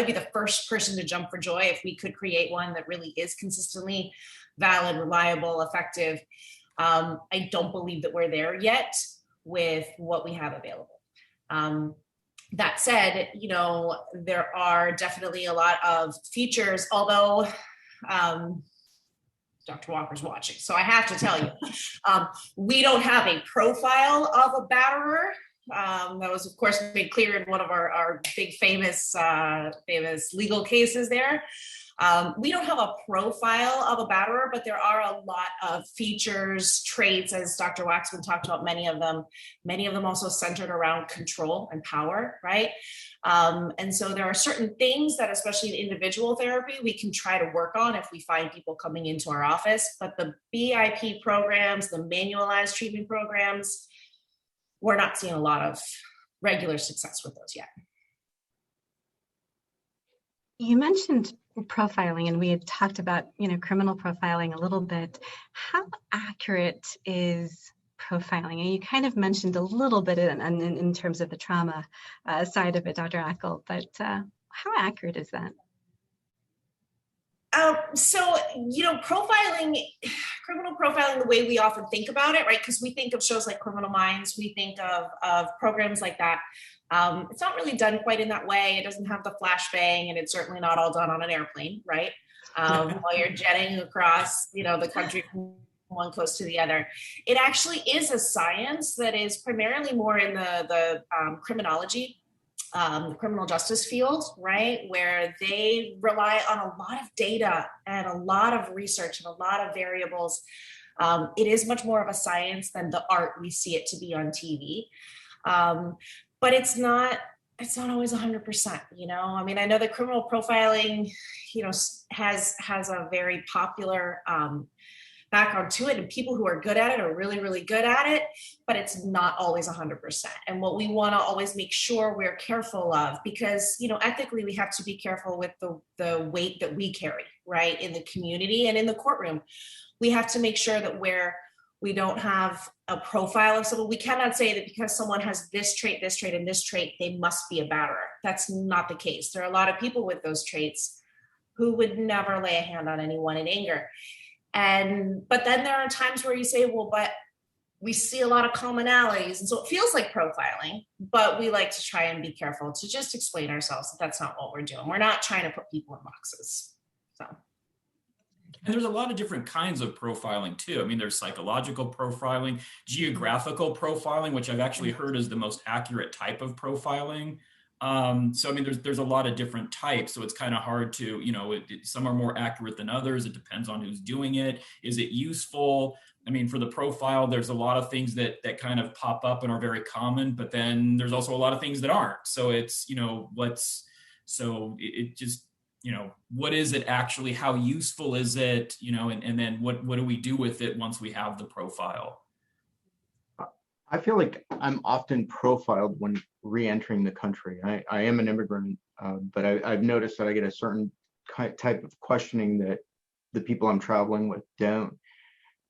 be the first person to jump for joy if we could create one that really is consistently valid, reliable, effective. I don't believe that we're there yet with what we have available. That said, there are definitely a lot of features, although Dr. Walker's watching, so I have to tell you, we don't have a profile of a batterer. That was, of course, made clear in one of our big famous legal cases there. We don't have a profile of a batterer, but there are a lot of features, traits, as Dr. Waxman talked about, many of them also centered around control and power, right? And so there are certain things that, especially in individual therapy, we can try to work on if we find people coming into our office. But the BIP programs, the manualized treatment programs, we're not seeing a lot of regular success with those yet. You mentioned profiling, and we had talked about, criminal profiling a little bit. How accurate is profiling? And you kind of mentioned a little bit in terms of the trauma side of it, Dr. Ackel, but how accurate is that? Criminal profiling, the way we often think about it, right? Because we think of shows like Criminal Minds, we think of programs like that. It's not really done quite in that way. It doesn't have the flashbang, and it's certainly not all done on an airplane, right? While you're jetting across, the country from one coast to the other. It actually is a science that is primarily more in the criminology, the criminal justice field, right? Where they rely on a lot of data and a lot of research and a lot of variables. It is much more of a science than the art we see it to be on TV. But it's not always 100%, I know that criminal profiling, has a very popular background to it, and people who are good at it are really, really good at it, but it's not always 100%. And what we want to always make sure we're careful of, because, ethically, we have to be careful with the weight that we carry, right, in the community and in the courtroom. We have to make sure that we don't have a profile of someone. We cannot say that because someone has this trait, and this trait, they must be a batterer. That's not the case. There are a lot of people with those traits who would never lay a hand on anyone in anger. But then there are times where you say, well, but we see a lot of commonalities. And so it feels like profiling, but we like to try and be careful to just explain ourselves that that's not what we're doing. We're not trying to put people in boxes. So. And there's a lot of different kinds of profiling too. There's psychological profiling, geographical profiling, which I've actually heard is the most accurate type of profiling. There's a lot of different types, so it's kind of hard to, some are more accurate than others. It depends on who's doing it. Is it useful? For the profile, there's a lot of things that kind of pop up and are very common, but then there's also a lot of things that aren't. So it's, what is it actually? How useful is it? And then what do we do with it once we have the profile? I feel like I'm often profiled when re-entering the country. I am an immigrant, but I've noticed that I get a certain type of questioning that the people I'm traveling with don't.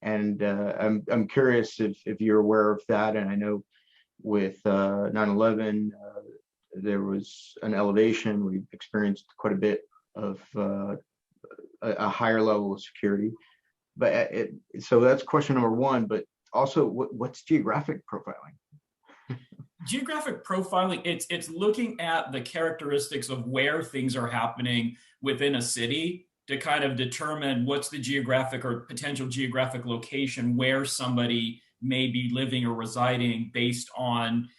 And I'm curious if you're aware of that. And I know with 9/11, there was an elevation. We experienced quite a bit of a higher level of security. But so that's question number one. But also, what's geographic profiling? Geographic profiling, it's looking at the characteristics of where things are happening within a city to kind of determine what's the geographic or potential geographic location where somebody may be living or residing based on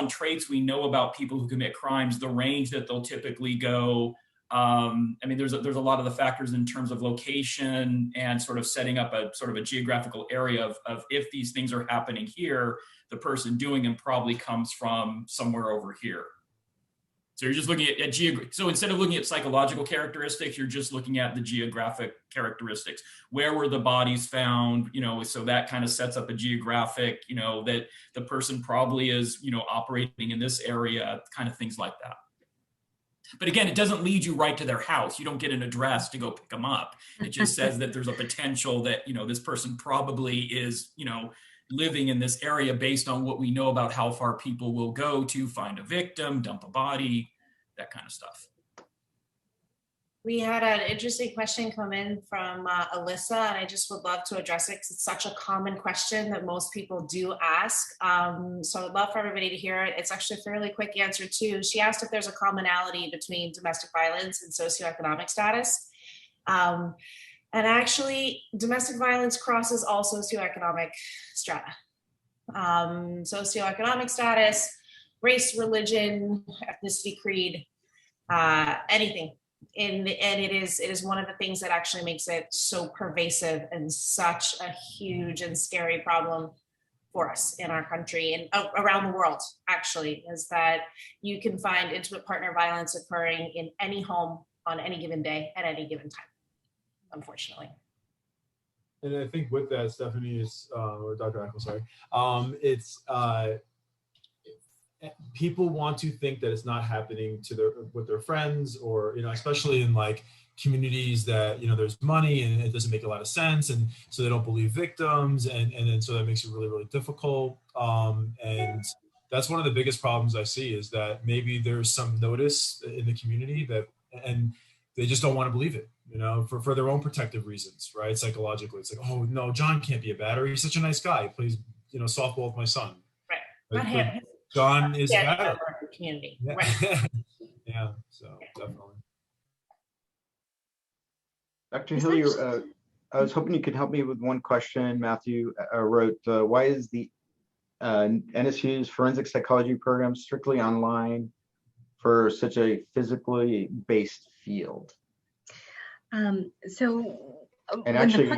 traits we know about people who commit crimes, the range that they'll typically go. There's a lot of the factors in terms of location and sort of setting up a sort of a geographical area of if these things are happening here, the person doing them probably comes from somewhere over here. So you're just looking at so instead of looking at psychological characteristics, you're just looking at the geographic characteristics. Where were the bodies found? So that kind of sets up a geographic, that the person probably is, operating in this area, kind of things like that. But again, it doesn't lead you right to their house. You don't get an address to go pick them up. It just says that there's a potential that, this person probably is, living in this area based on what we know about how far people will go to find a victim, dump a body, that kind of stuff. We had an interesting question come in from Alyssa, and I just would love to address it because it's such a common question that most people do ask. So I'd love for everybody to hear it. It's actually a fairly quick answer too. She asked if there's a commonality between domestic violence and socioeconomic status. And actually, domestic violence crosses all socioeconomic strata. Socioeconomic status, race, religion, ethnicity, creed, anything. And it is one of the things that actually makes it so pervasive and such a huge and scary problem for us in our country and around the world, actually, is that you can find intimate partner violence occurring in any home on any given day at any given time, unfortunately. And I think with that, Stephanie is, or Dr. Ackel, sorry, it's people want to think that it's not happening to with their friends, or, you know, especially in like communities that, you know, there's money and it doesn't make a lot of sense, and so they don't believe victims, and then so that makes it really, really difficult. And that's one of the biggest problems I see, is that maybe there's some notice in the community that, and they just don't want to believe it, you know, for their own protective reasons, right? Psychologically, it's like, oh no, John can't be a bad, or he's such a nice guy, he plays, you know, softball with my son. Right. But, Not him. John is better. Community. Yeah. Right. Yeah, so definitely. Dr. Hillier, I was hoping you could help me with one question. Matthew wrote, why is the NSU's forensic psychology program strictly online for such a physically based field? And actually,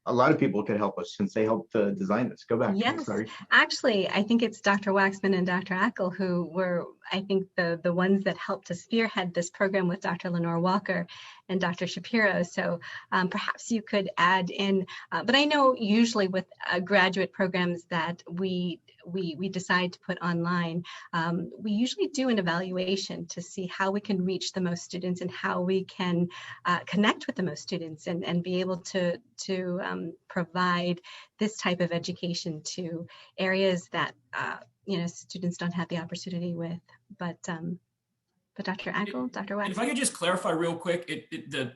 a lot of people could help us since they helped design this. Go back. Yes, sorry. Actually, I think it's Dr. Waxman and Dr. Ackel who were, I think, the ones that helped to spearhead this program with Dr. Lenore Walker and Dr. Shapiro. So perhaps you could add in, but I know usually with graduate programs that we decide to put online, we usually do an evaluation to see how we can reach the most students and how we can connect with the most students and be able to provide this type of education to areas that you know, students don't have the opportunity with. But Dr. Ackel, Dr. Wax. If I could just clarify real quick, the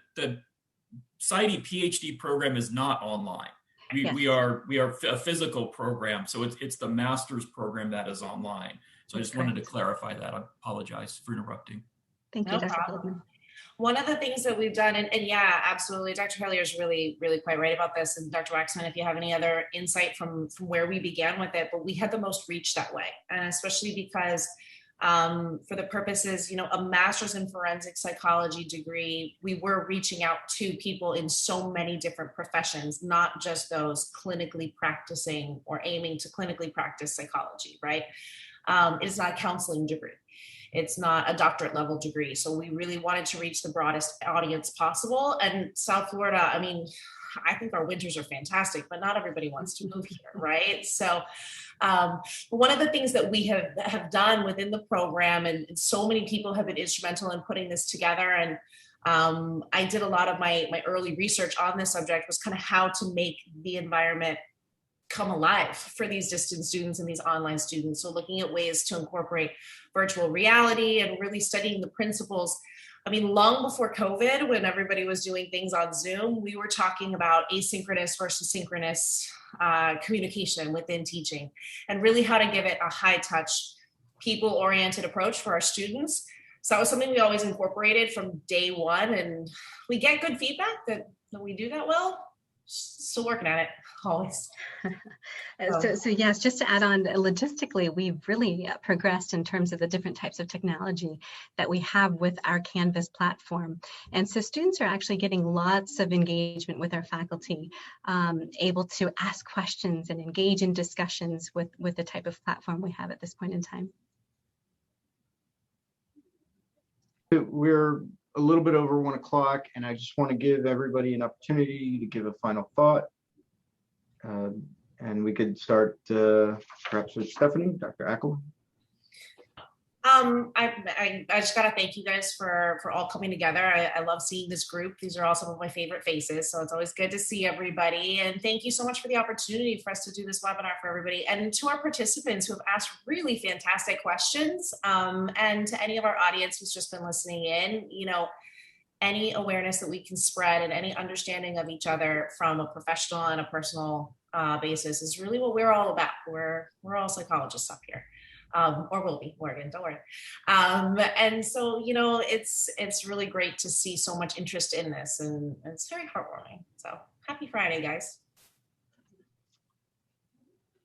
PsyD PhD program is not online. We are a physical program, so it's the master's program that is online. So I just wanted to clarify that. I apologize for interrupting. Thank you, Dr. Feldman. One of the things that we've done, and yeah, absolutely, Dr. Hillier is really, really quite right about this, and Dr. Waxman, if you have any other insight from where we began with it, but we had the most reach that way, and especially because for the purposes, you know, a master's in forensic psychology degree, we were reaching out to people in so many different professions, not just those clinically practicing or aiming to clinically practice psychology, right? It's not a counseling degree. It's not a doctorate level degree. So we really wanted to reach the broadest audience possible. And South Florida, I mean, I think our winters are fantastic, but not everybody wants to move here, right? So one of the things that we have done within the program, and so many people have been instrumental in putting this together, and I did a lot of my early research on this subject, was kind of how to make the environment come alive for these distance students and these online students. So looking at ways to incorporate virtual reality and really studying the principles. I mean, long before COVID, when everybody was doing things on Zoom, we were talking about asynchronous versus synchronous communication within teaching, and really how to give it a high touch, people-oriented approach for our students. So that was something we always incorporated from day one, and we get good feedback that we do that well. Still working at it, always. So yes, just to add on, logistically, we've really progressed in terms of the different types of technology that we have with our Canvas platform. And so students are actually getting lots of engagement with our faculty, able to ask questions and engage in discussions with the type of platform we have at this point in time. We're a little bit over 1 o'clock, and I just want to give everybody an opportunity to give a final thought. And we could start perhaps with Stephanie, Dr. Ackel. I just gotta thank you guys for all coming together. I love seeing this group. These are all some of my favorite faces, so it's always good to see everybody. And thank you so much for the opportunity for us to do this webinar for everybody, and to our participants who have asked really fantastic questions, and to any of our audience who's just been listening in. You know, any awareness that we can spread and any understanding of each other from a professional and a personal basis is really what we're all about. We're all psychologists up here. Or will be, Morgan, don't worry. And so, you know, it's really great to see so much interest in this, and it's very heartwarming. So happy Friday, guys.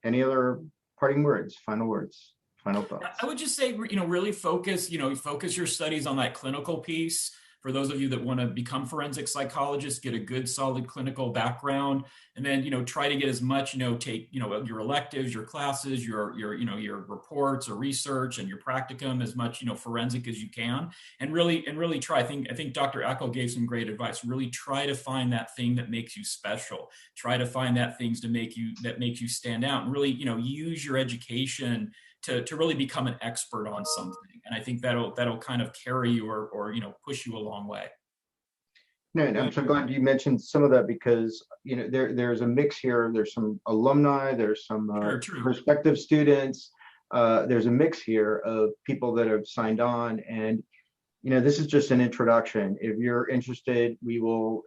Any other parting words, final thoughts? I would just say, you know, really focus your studies on that clinical piece. For those of you that want to become forensic psychologists, get a good solid clinical background, and then, you know, try to get as much, you know, take, you know, your electives, your classes, your you know, your reports or research and your practicum, as much, you know, forensic as you can, and really try. I think Dr. Ackel gave some great advice. Really try to find that thing that makes you special. Try to find that things that make you stand out, and really, you know, use your education to really become an expert on something. And I think that'll kind of carry you or you know, push you a long way. No, and I'm so glad you mentioned some of that, because, you know, there's a mix here. There's some alumni, there's some prospective students. There's a mix here of people that have signed on, and, you know, this is just an introduction. If you're interested, we will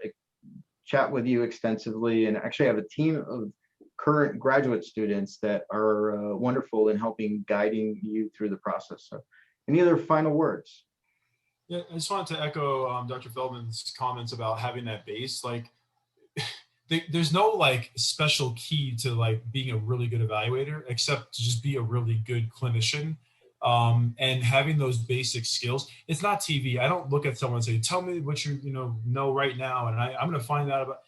chat with you extensively, and actually have a team of current graduate students that are wonderful in guiding you through the process. So any other final words? Yeah, I just wanted to echo Dr. Feldman's comments about having that base. Like, there's no like special key to like being a really good evaluator, except to just be a really good clinician. And having those basic skills. It's not TV. I don't look at someone and say, tell me what you know right now, and I'm going to find out about.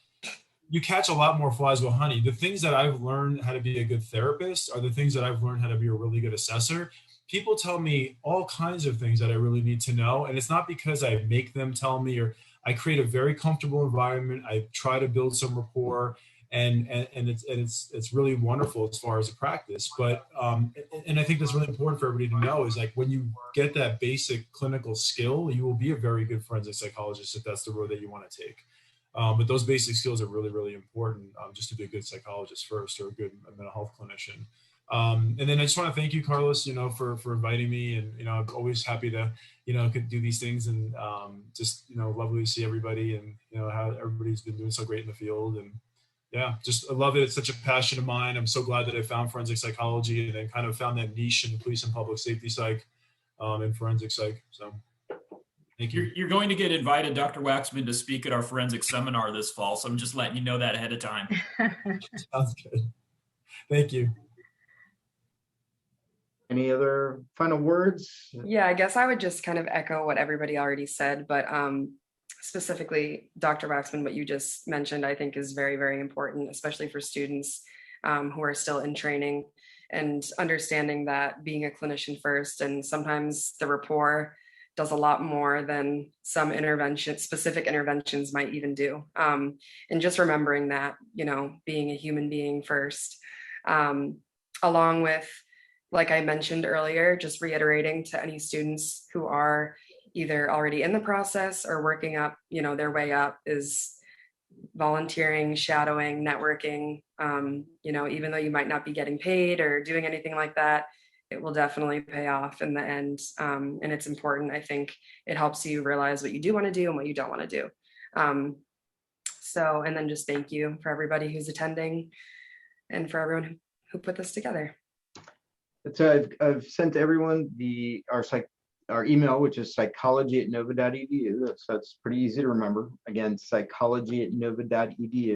You catch a lot more flies with honey. The things that I've learned how to be a good therapist are the things that I've learned how to be a really good assessor. People tell me all kinds of things that I really need to know. And it's not because I make them tell me, or I create a very comfortable environment. I try to build some rapport, and it's really wonderful as far as a practice. But and I think that's really important for everybody to know is like, when you get that basic clinical skill, you will be a very good forensic psychologist if that's the road that you want to take. But those basic skills are really, really important just to be a good psychologist first, or a good mental health clinician. And then I just want to thank you, Carlos, you know, for inviting me, and, you know, I'm always happy to, you know, could do these things, and just, you know, lovely to see everybody, and, you know, how everybody's been doing so great in the field. And yeah, just I love it. It's such a passion of mine. I'm so glad that I found forensic psychology, and then kind of found that niche in police and public safety psych, and forensic psych. So. Thank you. You're going to get invited, Dr. Waxman, to speak at our forensic seminar this fall. So I'm just letting you know that ahead of time. Sounds good. Thank you. Any other final words? Yeah, I guess I would just kind of echo what everybody already said, but specifically, Dr. Waxman, what you just mentioned, I think is very, very important, especially for students who are still in training, and understanding that being a clinician first, and sometimes the rapport does a lot more than some specific interventions might even do. And just remembering that, you know, being a human being first, along with, like I mentioned earlier, just reiterating to any students who are either already in the process or working up, you know, their way up, is volunteering, shadowing, networking. You know, even though you might not be getting paid or doing anything like that, it will definitely pay off in the end. And it's important. I think it helps you realize what you do want to do and what you don't want to do. And then just thank you for everybody who's attending, and for everyone who put this together. I've sent everyone our email, which is psychology@nova.edu. That's pretty easy to remember. Again, psychology@nova.edu.